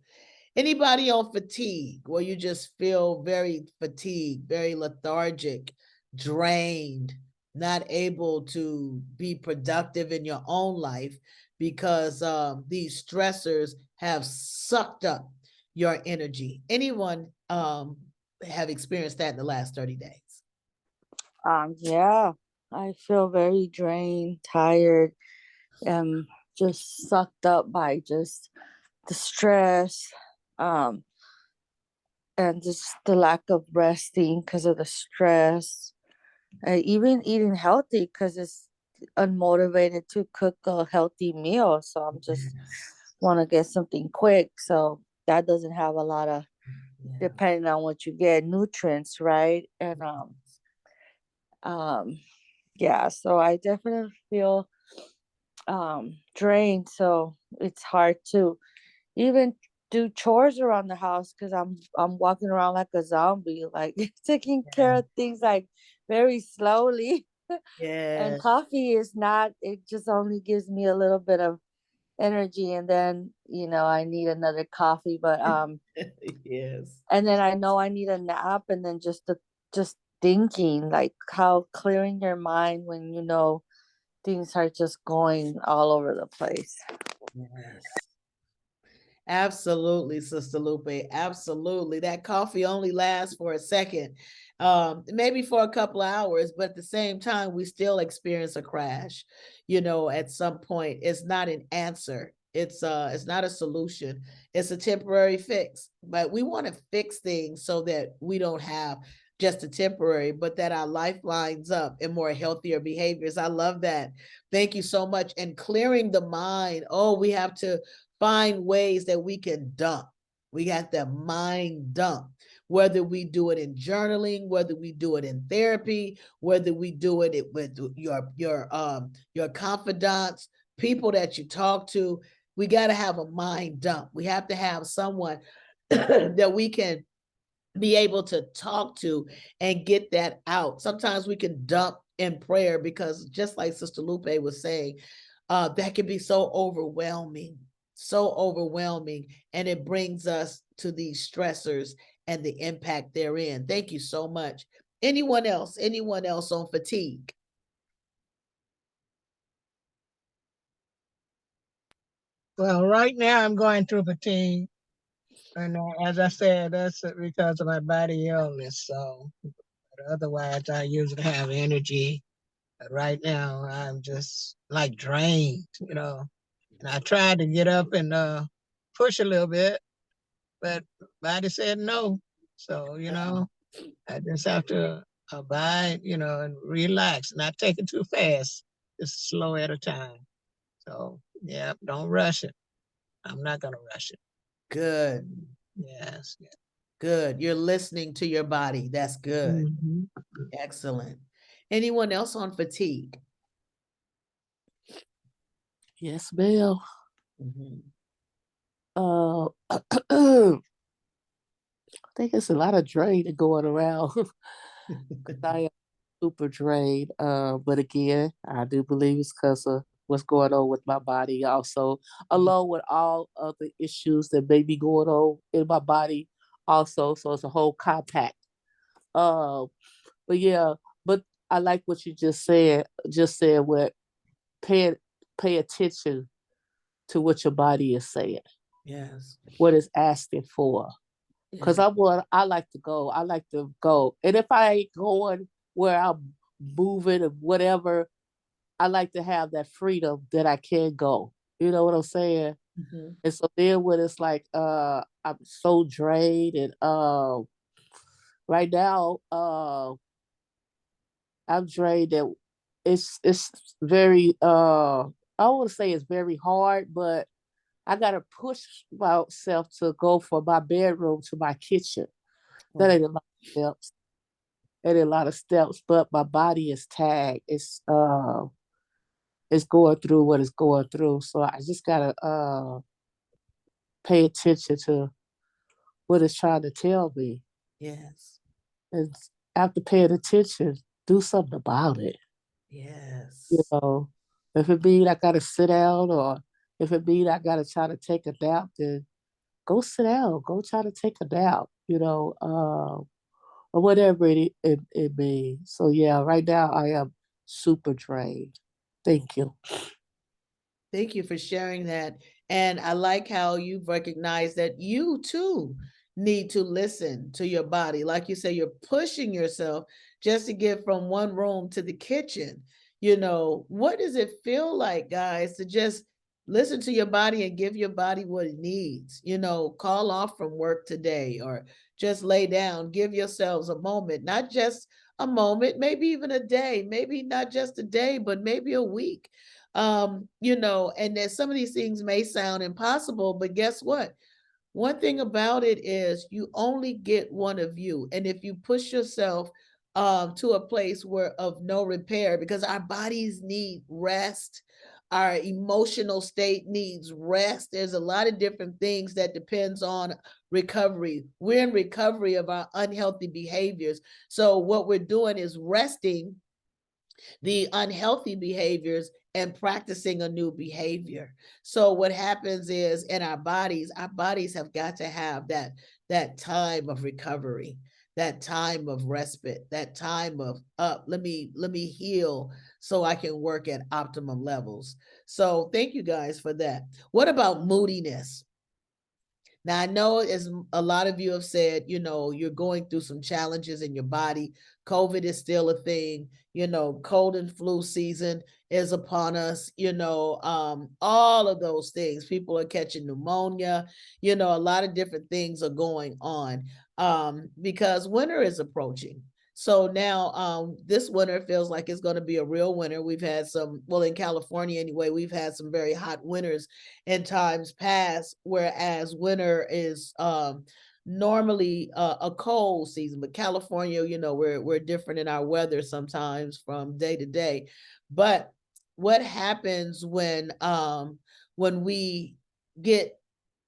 A: Anybody on fatigue, where you just feel very fatigued, very lethargic, drained, not able to be productive in your own life because these stressors have sucked up your energy? Anyone have experienced that in the last 30 days?
B: Yeah, I feel very drained, tired, just sucked up by just the stress, um, and just the lack of resting because of the stress. Even eating healthy because it's unmotivated to cook a healthy meal. So I'm just want to get something quick. So that doesn't have a lot of,
A: Yeah.
B: depending on what you get, nutrients, right? And um yeah, so I definitely feel drained. So it's hard to even do chores around the house because I'm walking around like a zombie, like taking care of things like very slowly.
A: Yeah.
B: coffee is not, it just only gives me a little bit of energy, and then, I need another coffee, but
A: Yes.
B: and then I know I need a nap, and then just thinking, like, how clearing your mind when things are just going all over the place.
A: Yes. Absolutely, Sister Lupe. Absolutely. That coffee only lasts for a second, maybe for a couple of hours, but at the same time, we still experience a crash. At some point, it's not an answer. It's not a solution. It's a temporary fix. But we want to fix things so that we don't have just a temporary, but that our life lines up in more healthier behaviors. I love that. Thank you so much. And clearing the mind. Oh, we have to find ways that we can dump. We got the mind dump, whether we do it in journaling, whether we do it in therapy, whether we do it with your confidants, people that you talk to. We got to have a mind dump. We have to have someone that we can be able to talk to and get that out. Sometimes we can dump in prayer because, just like Sister Lupe was saying, that can be so overwhelming, and it brings us to these stressors and the impact therein. Thank you so much. Anyone else on fatigue?
C: Well, right now I'm going through fatigue. And as I said, that's because of my body illness. So, but otherwise, I usually have energy. But right now, I'm just like drained, And I tried to get up and push a little bit, but body said no. So, I just have to abide, and relax, not take it too fast, just slow at a time. So, yeah, don't rush it. I'm not going to rush it.
A: Good.
C: Yes. Yes.
A: Good. You're listening to your body. That's good.
C: Mhm.
A: Excellent. Anyone else on fatigue?
D: Yes, ma'am.
A: Mhm.
D: I think it's a lot of draining going around. 'Cause I am super drained. But again, I do believe it's because of what's going on with my body also, along with all of the issues that may be going on in my body also. So it's a whole compact. Um, but yeah, but I like what you just said with pay pay attention to what your body is saying,
A: Yes.
D: what it's asking for. Cause
A: Yeah.
D: I like to go. I like to go. And if I ain't going where I'm moving or whatever, I like to have that freedom that I can go. You know what I'm saying?
A: Mhm.
D: And so then when it's like I'm so drained and right now I'm drained that it's very I don't want to say it's very hard, but I gotta push myself to go from my bedroom to my kitchen. That
A: Oh,
D: ain't a lot of steps. That ain't a lot of steps, but my body is tagged. It's going through what it's going through. So I just gotta pay attention to what it's trying to tell me.
A: yes.
D: And after paying attention, do something about it. You
A: Yes.
D: know, if it means I gotta sit down or if it means I gotta try to take a nap, then go sit down, go try to take a nap, or whatever it means. So yeah, right now I am super drained. Thank you.
A: Thank you for sharing that. And I like how you've recognized that you too need to listen to your body. Like you say, you're pushing yourself just to get from one room to the kitchen. What does it feel like, guys, to just listen to your body and give your body what it needs? Call off from work today or just lay down, give yourselves a moment, not just a moment, maybe even a day, maybe not just a day, but maybe a week. And that some of these things may sound impossible, but guess what? One thing about it is you only get one of you. And if you push yourself to a place where of no repair, because our bodies need rest, our emotional state needs rest. There's a lot of different things that depends on recovery. We're in recovery of our unhealthy behaviors. So what we're doing is resting the unhealthy behaviors and practicing a new behavior. So what happens is in our bodies have got to have that time of recovery, that time of respite, that time of up. Let me heal so I can work at optimum levels. So thank you guys for that. What about moodiness? Now, I know as a lot of you have said, you're going through some challenges in your body. COVID is still a thing, cold and flu season is upon us, all of those things. People are catching pneumonia, a lot of different things are going on because winter is approaching. So now this winter feels like it's going to be a real winter. We've had some, well, in California anyway, we've had some very hot winters in times past, whereas winter is normally a cold season. But California, we're different in our weather sometimes from day to day. But what happens when we get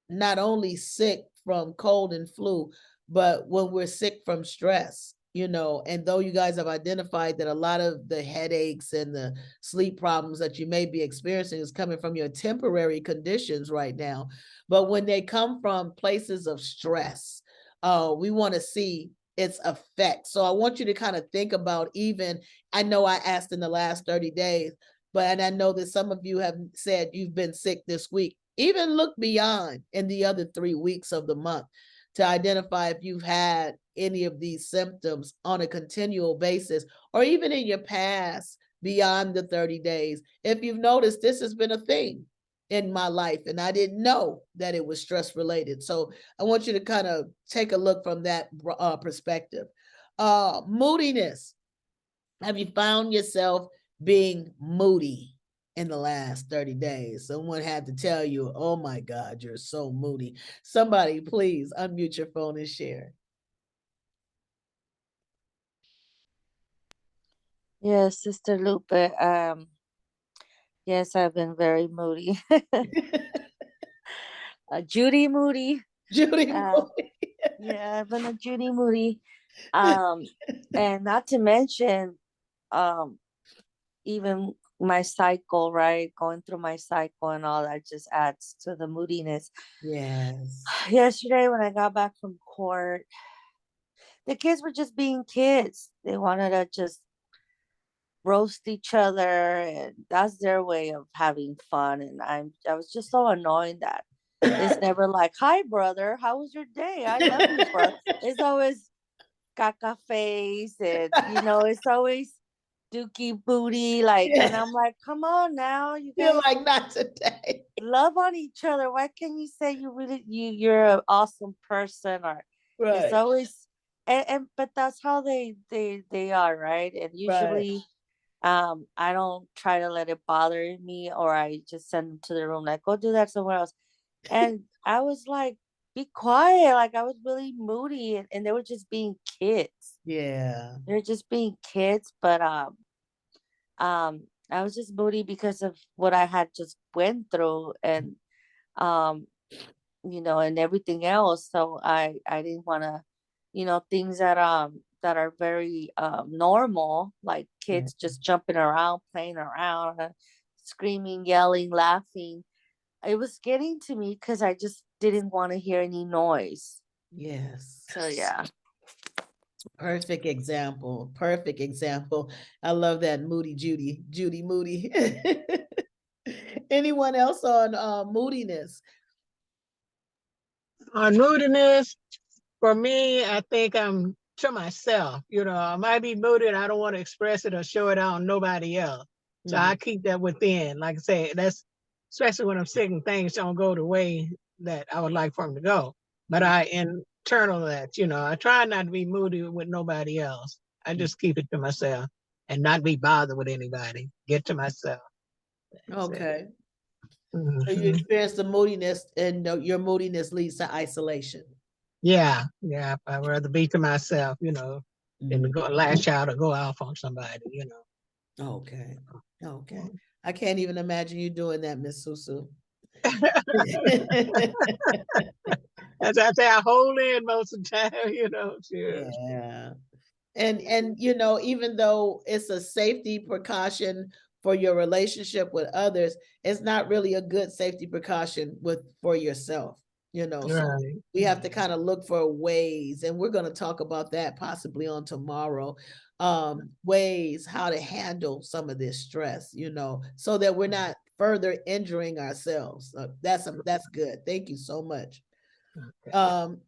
A: not only sick from cold and flu, but when we're sick from stress? And though you guys have identified that a lot of the headaches and the sleep problems that you may be experiencing is coming from your temporary conditions right now, but when they come from places of stress, we want to see its effect. So I want you to kind of think about, even, I know I asked in the last 30 days, and I know that some of you have said you've been sick this week. Even look beyond in the other 3 weeks of the month to identify if you've had any of these symptoms on a continual basis, or even in your past beyond the 30 days. If you've noticed, this has been a thing in my life and I didn't know that it was stress related. So I want you to kind of take a look from that perspective. Moodiness. Have you found yourself being moody in the last 30 days? Someone had to tell you, oh my God, you're so moody. Somebody please unmute your phone and share.
B: Yes, Sister Lupe. Yes, I've been very moody. Judy Moody.
A: Judy
B: Moody. Yeah, I've been a Judy Moody. And not to mention, even my cycle, right? Going through my cycle and all that just adds to the moodiness.
A: Yes.
B: Yesterday, when I got back from court, the kids were just being kids. They wanted to just roast each other, and that's their way of having fun. And I was just so annoyed that it's never like, hi brother, how was your day? I love you, brother. It's always caca face, and it's always dookie booty, like, and I'm like, come on now, you
A: You're
B: guys
A: like, not today.
B: love on each other. Why can't you say you're an awesome person? Or it's
A: Right.
B: always, and but that's how they are, right? And
A: Right.
B: usually I don't try to let it bother me, or I just send them to the room, like, go do that somewhere else. And I was like, be quiet. Like, I was really moody, and they were just being kids.
A: Yeah.
B: They're just being kids. But I was just moody because of what I had just went through, and um and everything else. So I didn't want to, things that are very normal, like kids just jumping around, playing around, screaming, yelling, laughing. It was getting to me because I just didn't want to hear any noise.
A: Yes.
B: So yeah.
A: Perfect example. Perfect example. I love that. Judy Moody. Anyone else on moodiness?
C: On moodiness, for me, I think I'm to myself. I might be moody and I don't want to express it or show it out on nobody else. So I keep that within. Like I say, that's especially when I'm sick and things don't go the way that I would like for them to go. But I internal that, I try not to be moody with nobody else. I just keep it to myself and not be bothered with anybody. Get to myself.
A: Okay. So you
C: Mm-hmm.
A: experience the moodiness, and your moodiness leads to isolation.
C: Yeah. I'd rather be to myself, than to go lash out or go off on somebody,
A: Okay. Okay. I can't even imagine you doing that, Miss Susu.
C: As I say, I hold in most of the time,
A: Yeah. And you know, even though it's a safety precaution for your relationship with others, it's not really a good safety precaution for yourself, you know. So
C: Right.
A: we have to kind of look for ways, and we're going to talk about that possibly on tomorrow. Ways how to handle some of this stress, you know, so that we're not further injuring ourselves. That's good. Thank you so much.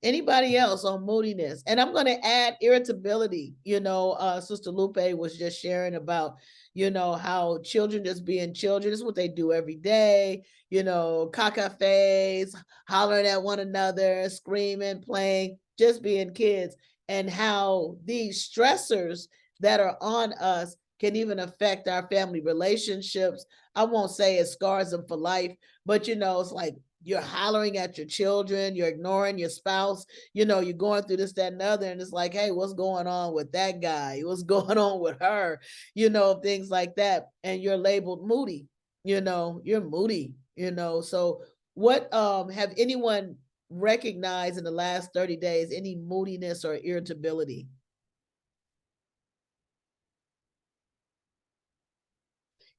A: Anybody else on moodiness? And I'm going to add irritability. You know, Sister Lupe was just sharing about, you know, how children just being children is what they do every day, you know, caca face, hollering at one another, screaming, playing, just being kids, and how these stressors that are on us can even affect our family relationships. I won't say it scars them for life, but you know, it's like you're hollering at your children, you're ignoring your spouse, you know, you're going through this, that, and the other. And it's like, hey, what's going on with that guy? What's going on with her? You know, things like that. And you're labeled moody, you know, you're moody, you know. So what have anyone recognized in the last 30 days, any moodiness or irritability?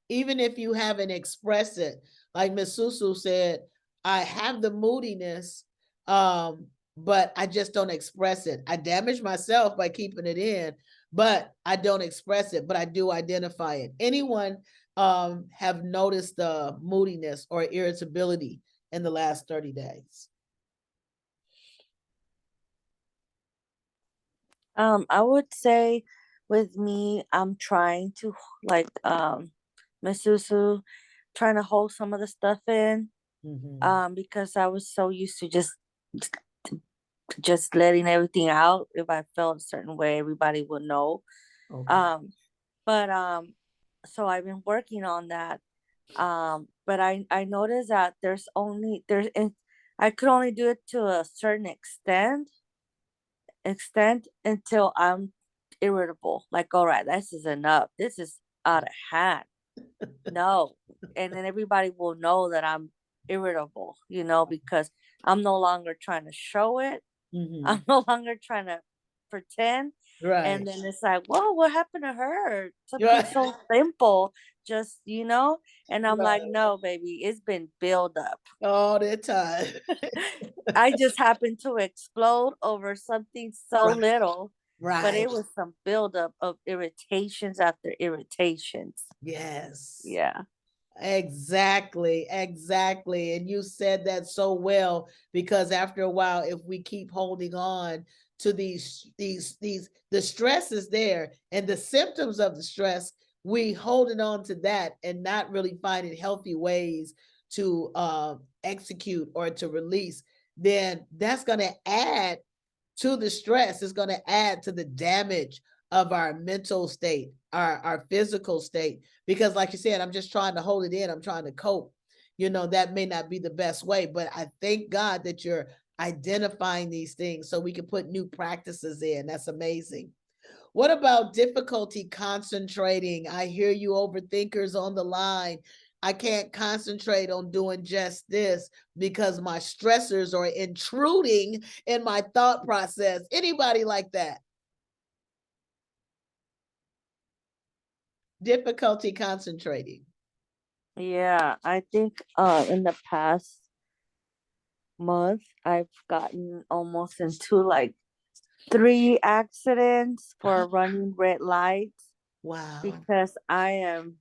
A: Even if you haven't expressed it, like Miss Susu said, I have the moodiness, but I just don't express it. I damage myself by keeping it in, but I don't express it, but I do identify it. Anyone have noticed the moodiness or irritability in the last 30 days?
B: I would say with me, I'm trying to like Miss Susu, trying to hold some of the stuff in. Because I was so used to just letting everything out. If I felt a certain way, everybody would know.
A: Okay.
B: But so I've been working on that. But I noticed that I could only do it to a certain extent until I'm irritable. Like, all right, this is enough. This is out of hand. No. And then everybody will know that I'm irritable, you know, because I'm no longer trying to show it. I'm no longer trying to pretend.
A: Right.
B: And then it's like, whoa, what happened to her? Something
A: Right.
B: so simple, just, you know? And I'm like,
A: Right.
B: no, baby, it's been built up.
A: All the time.
B: I just happened to explode over something so
A: Right.
B: little, but
A: Right.
B: it was some buildup of irritations after irritations.
A: Yes.
B: Yeah.
A: Exactly, exactly. And you said that so well, because after a while, if we keep holding on to the stress is there and the symptoms of the stress, we holding on to that and not really finding healthy ways to execute or to release, then that's going to add to the stress. Is going to add to the damage of our mental state, our physical state. Because like you said, I'm just trying to hold it in. I'm trying to cope. You know, that may not be the best way, but I thank God that you're identifying these things so we can put new practices in. That's amazing. What about difficulty concentrating? I hear you overthinkers on the line. I can't concentrate on doing just this because my stressors are intruding in my thought process. Anybody like that? Difficulty concentrating.
B: Yeah, I think in the past month I've gotten almost into like 3 accidents for running red lights
A: Wow.
B: because um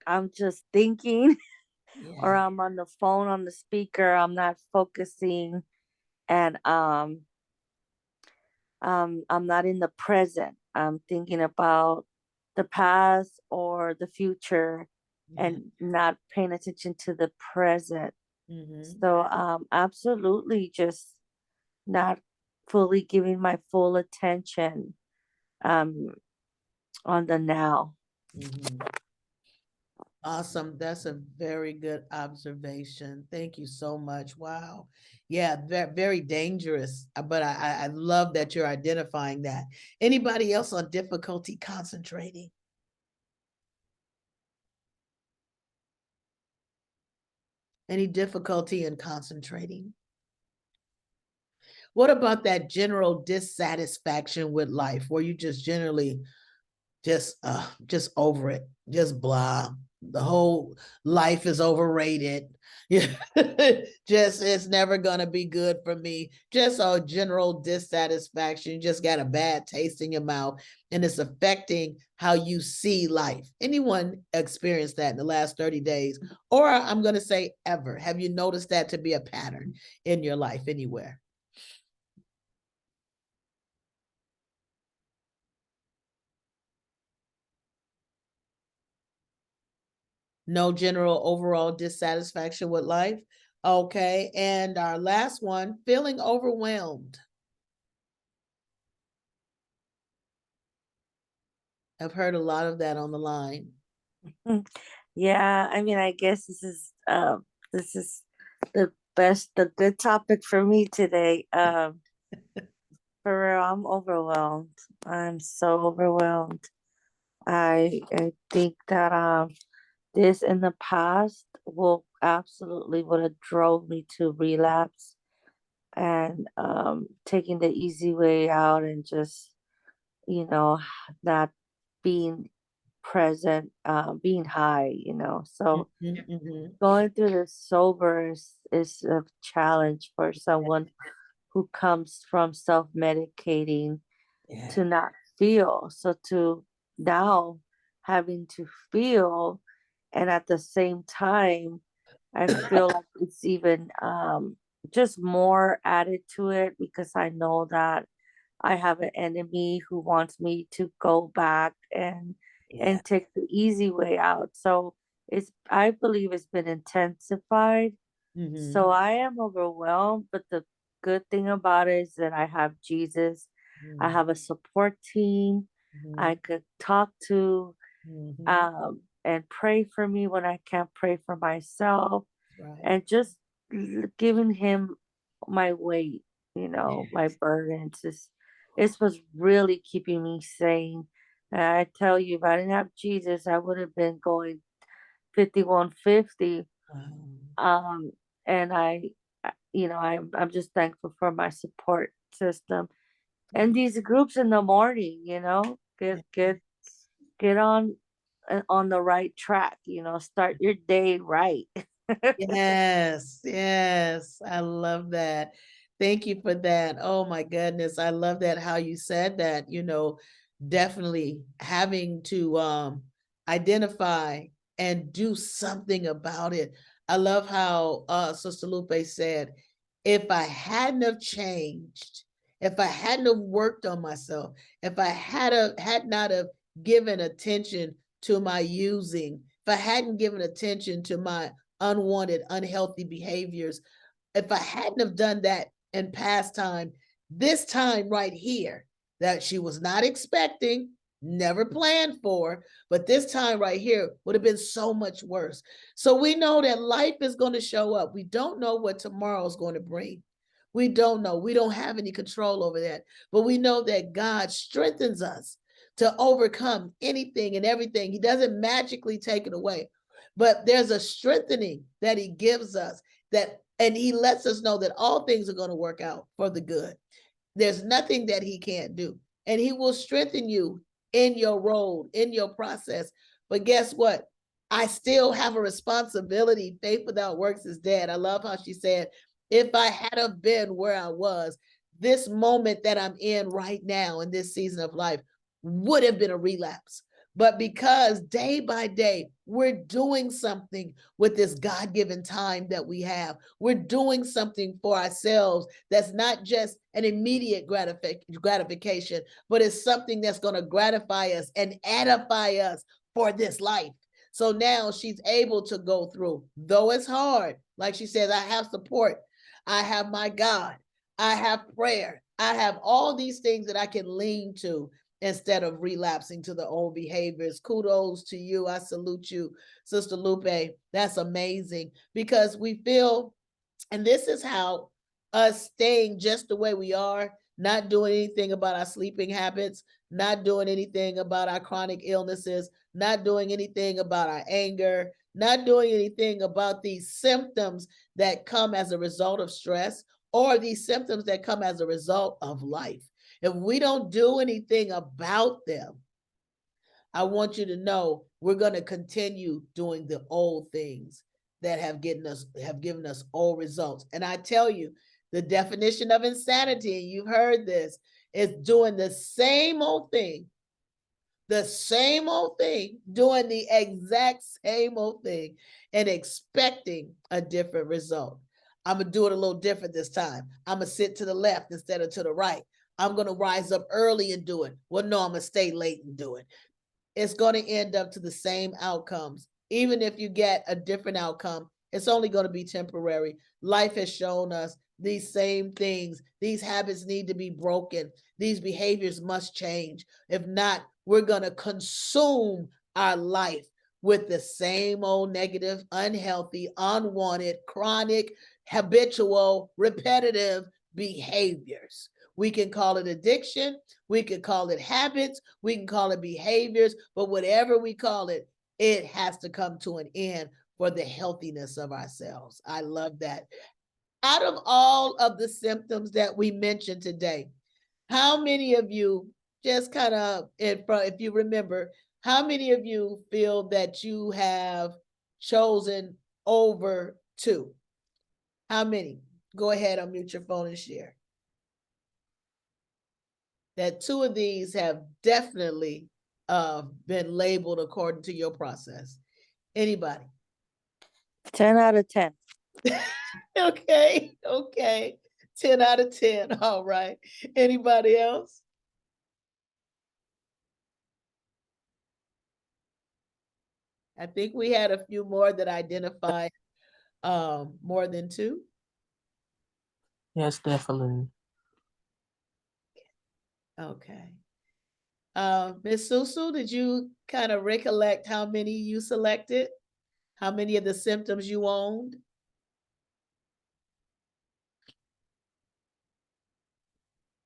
B: I'm just thinking or
A: Yeah.
B: I'm on the phone on the speaker, I'm not focusing and I'm not in the present. I'm thinking about the past or the future and not paying attention to the present.
A: Mm-hmm.
B: So absolutely just not fully giving my full attention um on the now.
A: Mm-hmm. Awesome. That's a very good observation. Thank you so much. Wow. Yeah, very dangerous. But I love that you're identifying that. Anybody else on difficulty concentrating? Any difficulty in concentrating? What about that general dissatisfaction with life, where you just generally just over it, just blah. The whole life is overrated. Yeah, just it's never gonna be good for me. Just a general dissatisfaction. You just got a bad taste in your mouth, and it's affecting how you see life. Anyone experienced that in the last 30 days, or I'm gonna say ever? Have you noticed that to be a pattern in your life anywhere? No general overall dissatisfaction with life. Okay. And our last one, feeling overwhelmed. I've heard a lot of that on the line.
B: Yeah, I mean, I guess this is the good topic for me today. For real, I'm overwhelmed. I'm so overwhelmed. I think that this in the past will absolutely would have drove me to relapse, and taking the easy way out and just, you know, not being present, being high, so
A: Mhm, mhm.
B: going through this sober is a challenge for someone who comes from self-medicating
A: Yeah.
B: to not feel. So to now having to feel, and at the same time, I feel like it's even just more added to it, because I know that I have an enemy who wants me to go back
A: Yeah.
B: and take the easy way out. So I believe it's been intensified. So
A: Mhm,
B: I am overwhelmed, but the good thing about it is that I have Jesus. I
A: mhm,
B: have a support team I
A: mhm,
B: could talk to,
A: mhm.
B: and pray for me when I can't pray for myself,
A: Right.
B: and just giving him my weight, my
A: Yes.
B: burdens. It's was really keeping me sane. And I tell you, if I didn't have Jesus, I would have been going 5150.
A: Wow.
B: Um, and I'm just thankful for my support system and these groups in the morning. Get
A: Yeah.
B: get on the right track. Start your day right.
A: Yes, yes, I love that. Thank you for that. Oh my goodness, I love that how you said that, definitely having to identify and do something about it. I love how Sister Lupe said, if I hadn't have changed, if I hadn't have worked on myself, if I had not have given attention to my using, if I hadn't given attention to my unwanted, unhealthy behaviors, if I hadn't have done that in past time, this time right here that she was not expecting, never planned for, but this time right here would have been so much worse. So we know that life is going to show up. We don't know what tomorrow is going to bring. We don't know. We don't have any control over that. But we know that God strengthens us to overcome anything and everything. He doesn't magically take it away, but there's a strengthening that he gives us, and he lets us know that all things are going to work out for the good. There's nothing that he can't do, and he will strengthen you in your road, in your process. But guess what? I still have a responsibility. Faith without works is dead. I love how she said, if I had have been where I was, this moment that I'm in right now in this season of life would have been a relapse. But because day by day, we're doing something with this God given time that we have, we're doing something for ourselves that's not just an immediate gratification, but it's something that's going to gratify us and edify us for this life. So now she's able to go through, though it's hard. Like she says, I have support, I have my God, I have prayer, I have all these things that I can lean to instead of relapsing to the old behaviors. Kudos to you. I salute you, Sister Lupe. That's amazing, because we feel, and this is how us staying just the way we are, not doing anything about our sleeping habits, not doing anything about our chronic illnesses, not doing anything about our anger, not doing anything about these symptoms that come as a result of stress. or these symptoms that come as a result of life. If we don't do anything about them, I want you to know we're going to continue doing the old things that have given us old results. And I tell you, the definition of insanity, and you've heard this, is doing the same old thing, doing the exact same old thing and expecting a different result. I'm going to do it a little different this time. I'm going to sit to the left instead of to the right. I'm going to rise up early and do it. Well, no, I'm going to stay late and do it. It's going to end up to the same outcomes. Even if you get a different outcome, it's only going to be temporary. Life has shown us these same things. These habits need to be broken. These behaviors must change. If not, we're going to consume our life with the same old negative, unhealthy, unwanted, chronic, habitual, repetitive behaviors. We can call it addiction. We can call it habits. We can call it behaviors, but whatever we call it, it has to come to an end for the healthiness of ourselves. I love that. Out of all of the symptoms that we mentioned today, how many of you, just kind of, if you remember, how many of you feel that you have chosen over 2? How many? Go ahead, unmute your phone and share. That 2 of these have definitely been labeled according to your process. Anybody?
B: 10 out of 10.
A: Okay. 10 out of 10. All right. Anybody else? I think we had a few more that identified more than 2.
D: Yes, definitely.
A: Okay. Ms. Susu, did you kind of recollect how many you selected? How many of the symptoms you owned?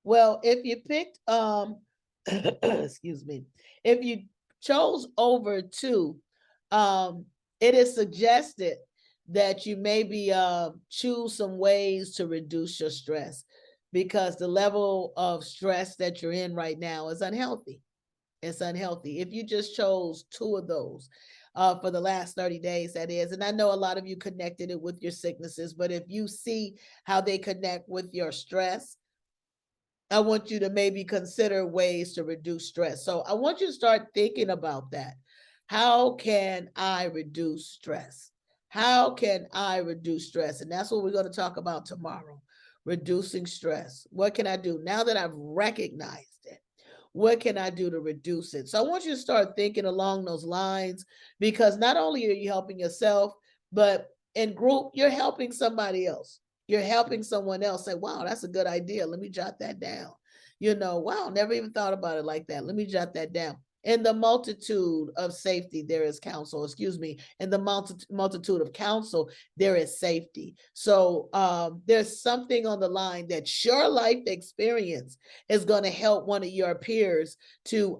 A: Well, if you picked, excuse me, if you chose over 2, it is suggested that you maybe choose some ways to reduce your stress, because the level of stress that you're in right now is unhealthy. It's unhealthy. If you just chose 2 of those for the last 30 days, that is, and I know a lot of you connected it with your sicknesses, but if you see how they connect with your stress, I want you to maybe consider ways to reduce stress. So I want you to start thinking about that. How can I reduce stress? How can I reduce stress? And that's what we're going to talk about tomorrow, reducing stress. What can I do now that I've recognized it? What can I do to reduce it? So I want you to start thinking along those lines, because not only are you helping yourself, but in group, you're helping somebody else. You're helping someone else say, wow, that's a good idea. Let me jot that down. Wow, never even thought about it like that. Let me jot that down. In the multitude of safety, there is counsel. Excuse me. In the multitude of counsel, there is safety. So there's something on the line that your life experience is going to help one of your peers to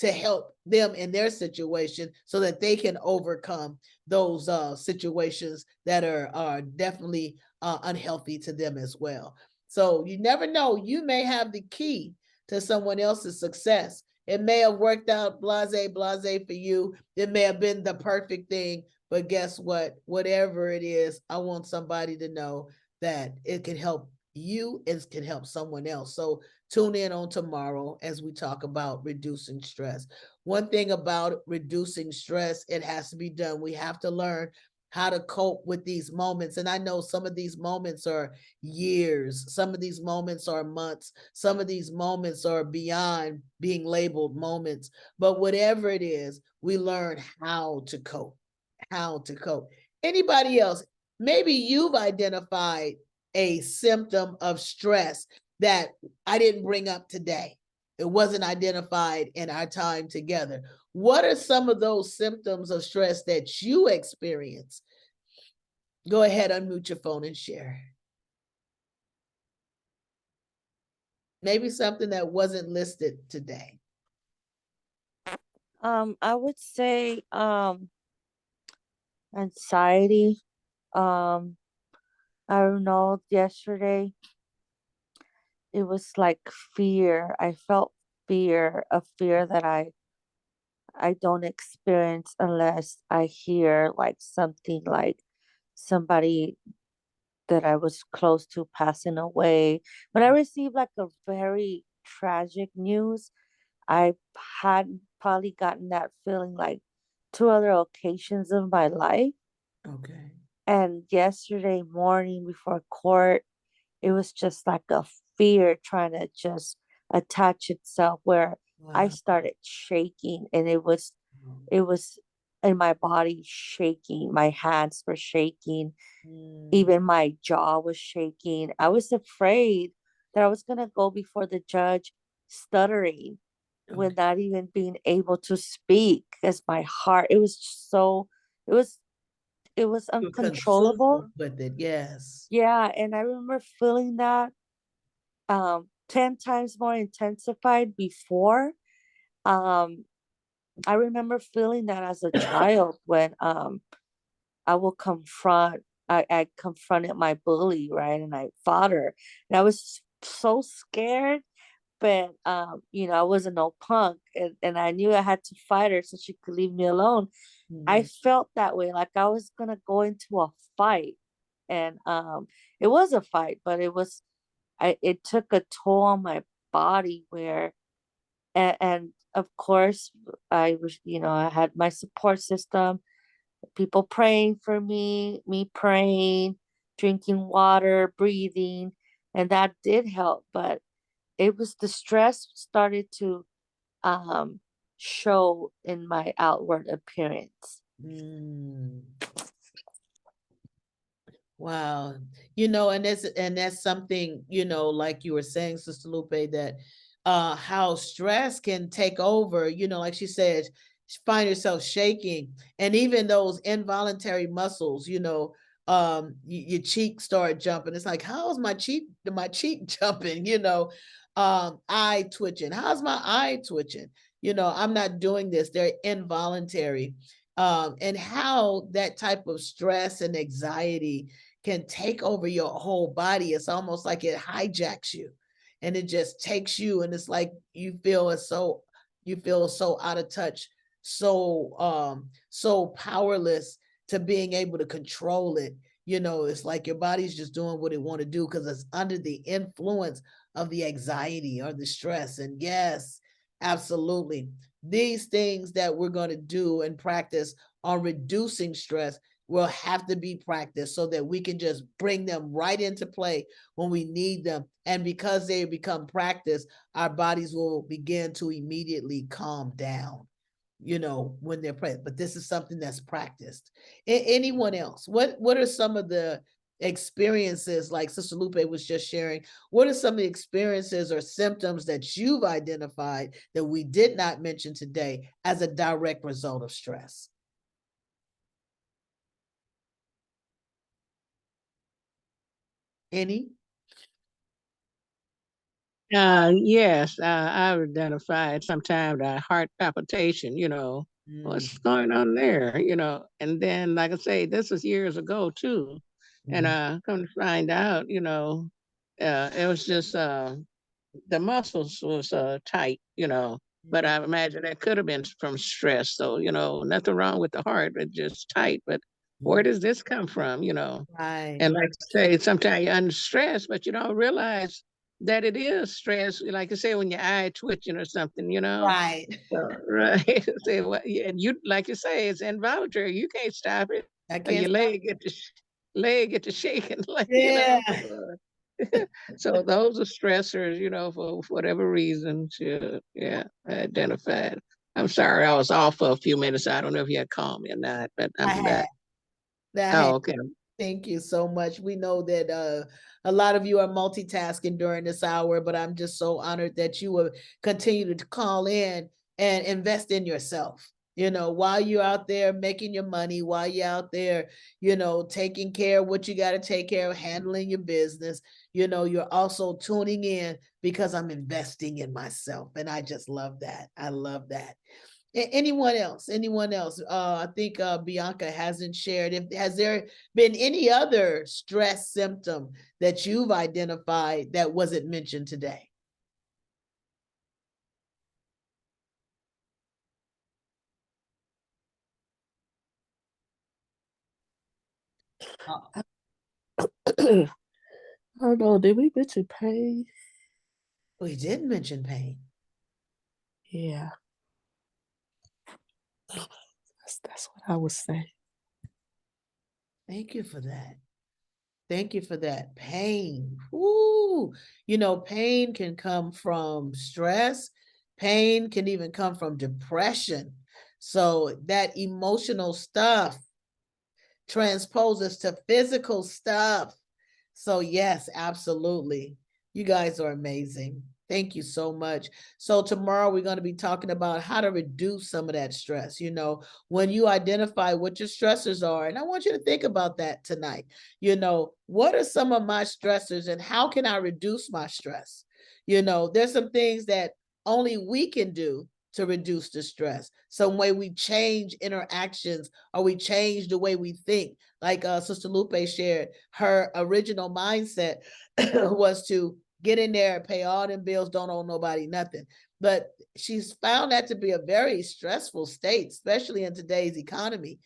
A: help them in their situation, so that they can overcome those situations that are definitely unhealthy to them as well. So you never know, you may have the key to someone else's success. It may have worked out blase for you. It may have been the perfect thing, but guess what? Whatever it is, I want somebody to know that it can help you, it can help someone else. So tune in on tomorrow as we talk about reducing stress. One thing about reducing stress, it has to be done. We have to learn how to cope with these moments. And I know some of these moments are years, some of these moments are months, some of these moments are beyond being labeled moments. But whatever it is, we learn how to cope. Anybody else? Maybe you've identified a symptom of stress that I didn't bring up today. It wasn't identified in our time together. What are some of those symptoms of stress that you experience? Go ahead, unmute your phone and share. Maybe something that wasn't listed today.
B: I would say anxiety. I don't know, yesterday it was like fear. I felt fear, a fear that I don't experience unless I hear like something like somebody that I was close to passing away. When I received like a very tragic news, I had probably gotten that feeling like two other occasions of my life.
A: Okay.
B: And yesterday morning before court, it was just like a fear trying to just attach itself where I
A: Wow.
B: started shaking and it was in my body shaking. My hands were shaking.
A: Mm,
B: Even my jaw was shaking. I was afraid that I was going to go before the judge stuttering
A: okay.
B: with not even being able to speak as my heart, it was so, it was, it was
A: You're consumed
B: uncontrollable.
A: with it. Yes.
B: Yeah. And I remember feeling that 10 times more intensified before. Um, I remember feeling that as a child when I will confront I confronted my bully, right? And I fought her. And I was so scared, but I wasn't no punk and I knew I had to fight her so she could leave me alone. I
A: Mhm.
B: felt that way, like I was gonna go into a fight. And it was a fight, but it took a toll on my body where and of course I was, I had my support system, people praying for me praying, drinking water, breathing, and that did help. But it was the stress started to um show in my outward appearance.
A: Mm. Wow. And that's something, like you were saying, Sister Lupe, that how stress can take over, like she said, find yourself shaking. And even those involuntary muscles, your cheeks start jumping. It's like, how's my cheek jumping, eye twitching. How's my eye twitching? I'm not doing this. They're involuntary. And how that type of stress and anxiety can take over your whole body. It's almost like it hijacks you and it just takes you, and it's like you feel so out of touch, so powerless to being able to control it. It's like your body's just doing what it want to do because it's under the influence of the anxiety or the stress. And yes, absolutely, these things that we're going to do and practice on reducing stress will have to be practiced so that we can just bring them right into play when we need them. And because they become practice, our bodies will begin to immediately calm down, when they're present. But this is something that's practiced. Anyone else? What are some of the experiences, like Sister Lupe was just sharing? What are some of the experiences or symptoms that you've identified that we did not mention today as a direct result of stress? Any?
C: Yes, I've identified sometimes that heart palpitation,
A: Mm,
C: what's going on there, and then, like I say, this was years ago too. And
A: mhm,
C: come to find out, it was just the muscles was tight, but
A: mm,
C: I imagine that could have been from stress. So, nothing wrong with the heart, but just tight. But where
A: mm.
C: does this come from,
A: Right,
C: And like I say, sometimes you're under stress, but you don't realize that it is stress. Like I say, when your eye twitching or something,
A: right.
C: So, right. Say what? Yeah, and you like you say, it's involuntary. You can't stop it.
A: I
C: Or
A: can't
C: your
A: stop.
C: leg get to shaking, like
A: Yeah.
C: So those are stressors, for whatever reason. Yeah, identified. I'm sorry, I was off for a few minutes. I don't know if you had called me or not, but
A: I
C: I'm
A: had.
C: back.
A: I had.
C: Oh, okay.
A: Thank you so much. We know that a lot of you are multitasking during this hour, but I'm just so honored that you will continue to call in and invest in yourself. While you're out there making your money, while you're out there, taking care of what you got to take care of, handling your business, you're also tuning in because I'm investing in myself. And I just love that. I love that. Anyone else? Anyone else? I think Bianca hasn't shared. Has there been any other stress symptom that you've identified that wasn't mentioned today? Uh,
D: I don't know. Did we mention pain?
A: we did mention pain.
D: Yeah. That's what I would say.
A: Thank you for that. Thank you for that. Pain. Ooh, you know, pain can come from stress. Pain can even come from depression. So that emotional stuff transposes to physical stuff. So yes, absolutely. You guys are amazing. Thank you so much. So tomorrow we're going to be talking about how to reduce some of that stress. You know, when you identify what your stressors are, and I want you to think about that tonight. You know, what are some of my stressors and how can I reduce my stress? You know, there's some things that only we can do to reduce the stress. Some way we change interactions or we change the way we think. Like Sister Lupe shared, her original mindset was to get in there, pay all them bills, don't owe nobody nothing. But she's found that to be a very stressful state, especially in today's economy.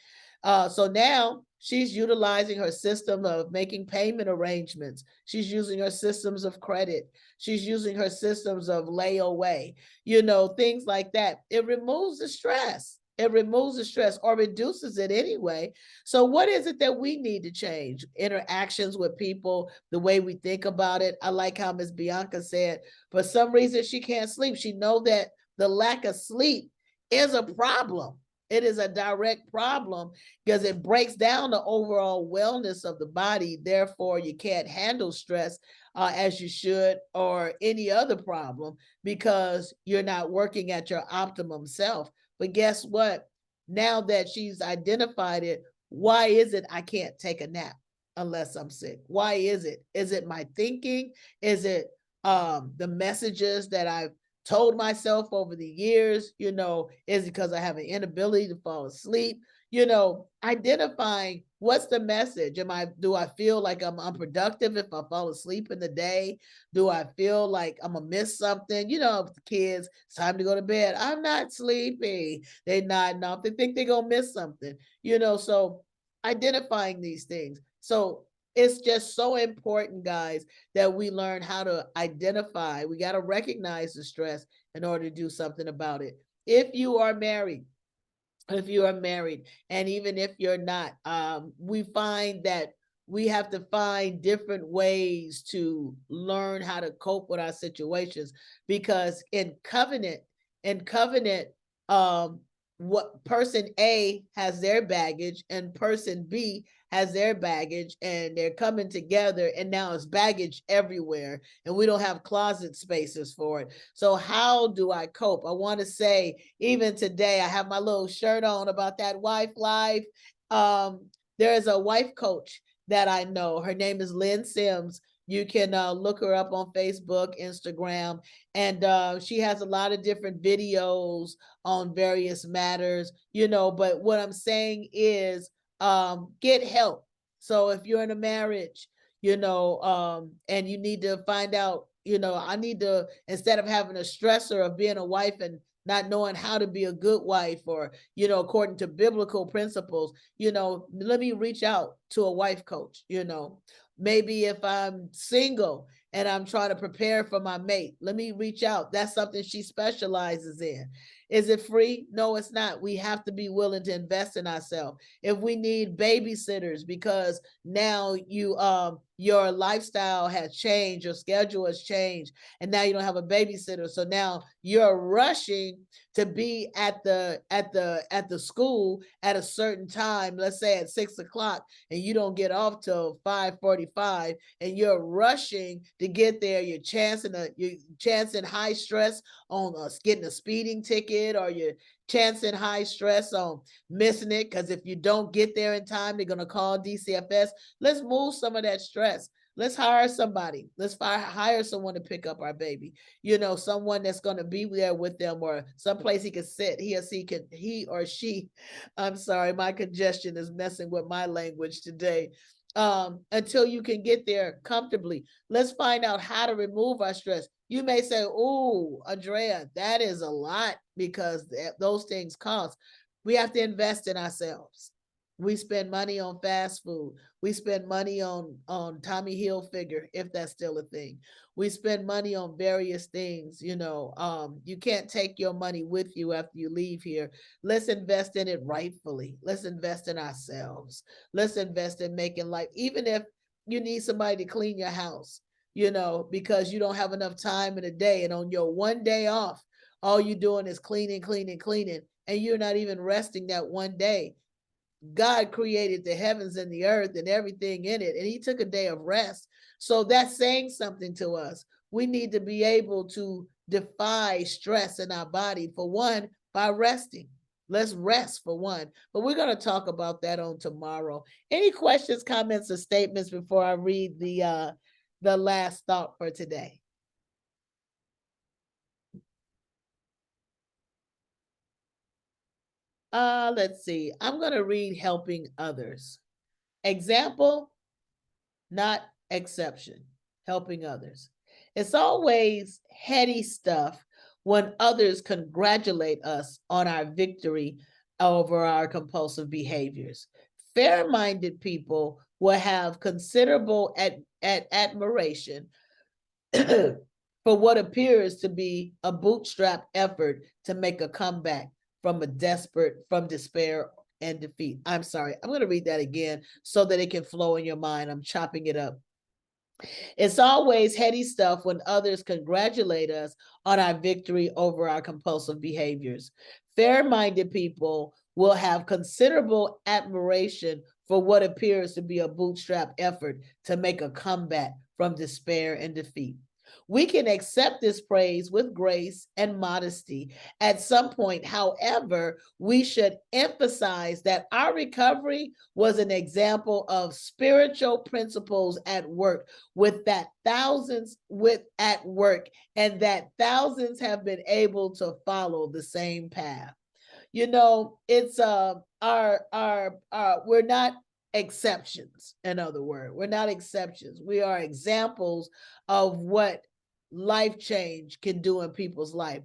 A: So now she's utilizing her system of making payment arrangements. She's using her systems of credit. She's using her systems of layaway, you know, things like that. It removes the stress. It removes the stress or reduces it anyway. So, what is it that we need to change? Interactions with people, the way we think about it. I like how Miss Bianca said, for some reason she can't sleep. She know that the lack of sleep is a problem. It is a direct problem because it breaks down the overall wellness of the body. Therefore, you can't handle stress as you should or any other problem because you're not working at your optimum self. But guess what? Now that she's identified it, why is it I can't take a nap unless I'm sick? Why is it? Is it my thinking? Is it the messages that I've told myself over the years? You know, is it because I have an inability to fall asleep? You know, identifying what's the message. Do I feel like I'm unproductive if I fall asleep in the day? Do I feel like I'm gonna miss something? You know, the kids, it's time to go to bed. I'm not sleepy. They nodding off. They think they're gonna miss something, you know. So identifying these things. So it's just so important, guys, that we learn how to identify. We got to recognize the stress in order to do something about it. If you are married, and even if you're not, we find that we have to find different ways to learn how to cope with our situations because in covenant, um what person A has their baggage and person B has their baggage and they're coming together and now it's baggage everywhere and we don't have closet spaces for it. So how do I cope? I want to say even today I have my little shirt on about that wife life. There is a wife coach that I know. Her name is Lynn Sims. You can look her up on Facebook, Instagram, and she has a lot of different videos on various matters, you know. But what I'm saying is get help. So if you're in a marriage, you know, and you need to find out, you know, I need to, instead of having a stressor of being a wife and not knowing how to be a good wife or, you know, according to biblical principles, you know, let me reach out to a wife coach, you know. Maybe if I'm single and I'm trying to prepare for my mate, let me reach out. That's something she specializes in. Is it free? No, it's not. We have to be willing to invest in ourselves. If we need babysitters because now your lifestyle has changed, your schedule has changed, and now you don't have a babysitter. So now you're rushing to be at the school at a certain time, let's say at 6 o'clock, and you don't get off till 5:45, and you're rushing to get there. You're chancing high stress on us getting a speeding ticket, or you're chancing high stress on missing it because if you don't get there in time, they're gonna call DCFS. Let's move some of that stress. Let's hire somebody. Let's hire someone to pick up our baby. You know, someone that's going to be there with them, or someplace he can sit. He or she. I'm sorry, my congestion is messing with my language today. Until you can get there comfortably. Let's find out how to remove our stress. You may say, "Oh, Andrea, that is a lot," because those things cost. We have to invest in ourselves. We spend money on fast food. We spend money on Tommy Hilfiger, if that's still a thing. We spend money on various things. You know, you can't take your money with you after you leave here. Let's invest in it rightfully. Let's invest in ourselves. Let's invest in making life, even if you need somebody to clean your house, you know, because you don't have enough time in a day. And on your one day off, all you're doing is cleaning, and you're not even resting that one day. God created the heavens and the earth and everything in it, and he took a day of rest. So that's saying something to us. We need to be able to defy stress in our body, for one, by resting. Let's rest for one. But we're going to talk about that on tomorrow. Any questions, comments, or statements before I read the last thought for today? Let's see. I'm going to read helping others. Example, not exception. Helping others. It's always heady stuff when others congratulate us on our victory over our compulsive behaviors. Fair-minded people will have considerable admiration for what appears to be a bootstrap effort to make a comeback from despair and defeat. I'm sorry, I'm going to read that again so that it can flow in your mind. I'm chopping it up. It's always heady stuff when others congratulate us on our victory over our compulsive behaviors. Fair-minded people will have considerable admiration for what appears to be a bootstrap effort to make a comeback from despair and defeat. We can accept this praise with grace and modesty. At some point, however, we should emphasize that our recovery was an example of spiritual principles at work, at work, and that thousands have been able to follow the same path. You know, it's we're not exceptions. In other words, we're not exceptions. We are examples of what life change can do in people's life.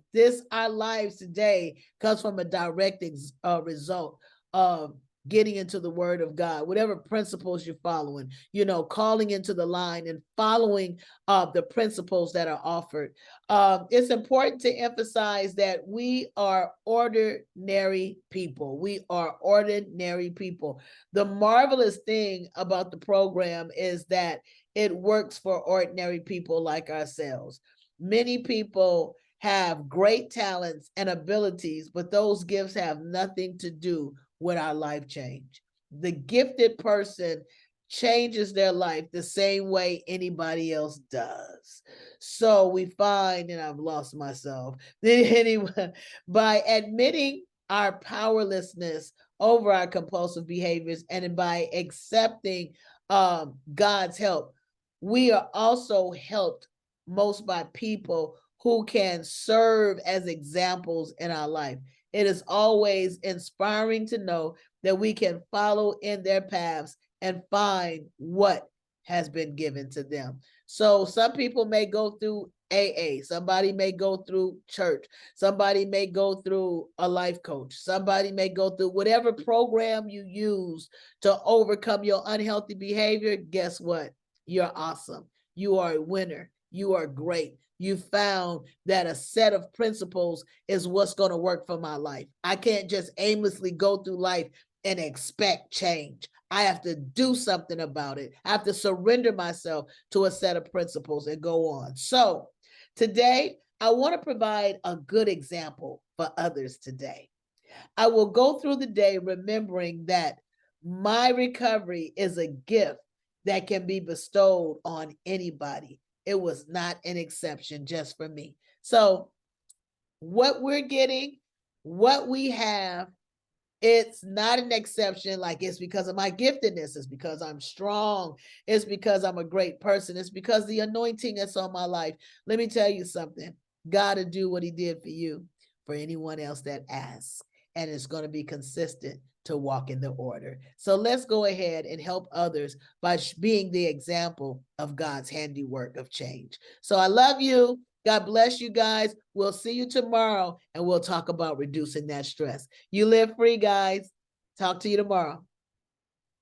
A: Our lives today comes from a direct result of getting into the word of God, whatever principles you're following, you know, calling into the line and following the principles that are offered. It's important to emphasize that we are ordinary people. We are ordinary people. The marvelous thing about the program is that it works for ordinary people like ourselves. Many people have great talents and abilities, but those gifts have nothing to do with our life change. The gifted person changes their life the same way anybody else does. So we find, and I've lost myself, anyway, by admitting our powerlessness over our compulsive behaviors and by accepting God's help, we are also helped most by people who can serve as examples in our life. It is always inspiring to know that we can follow in their paths and find what has been given to them. So some people may go through AA, somebody may go through church, somebody may go through a life coach, somebody may go through whatever program you use to overcome your unhealthy behavior. Guess what? You're awesome. You are a winner. You are great. You found that a set of principles is what's going to work for my life. I can't just aimlessly go through life and expect change. I have to do something about it. I have to surrender myself to a set of principles and go on. So today, I want to provide a good example for others today. I will go through the day remembering that my recovery is a gift that can be bestowed on anybody. It was not an exception just for me. So what we're getting, what we have, It's not an exception, like it's because of my giftedness, it's because I'm strong, it's because I'm a great person, it's because the anointing that's on my life. Let me tell you something. God will do what he did for you, for anyone else that asks, and it's going to be consistent to walk in the order. So let's go ahead and help others by being the example of God's handiwork of change. So I love you. God bless you guys. We'll see you tomorrow and we'll talk about reducing that stress. You live free, guys. Talk to you tomorrow.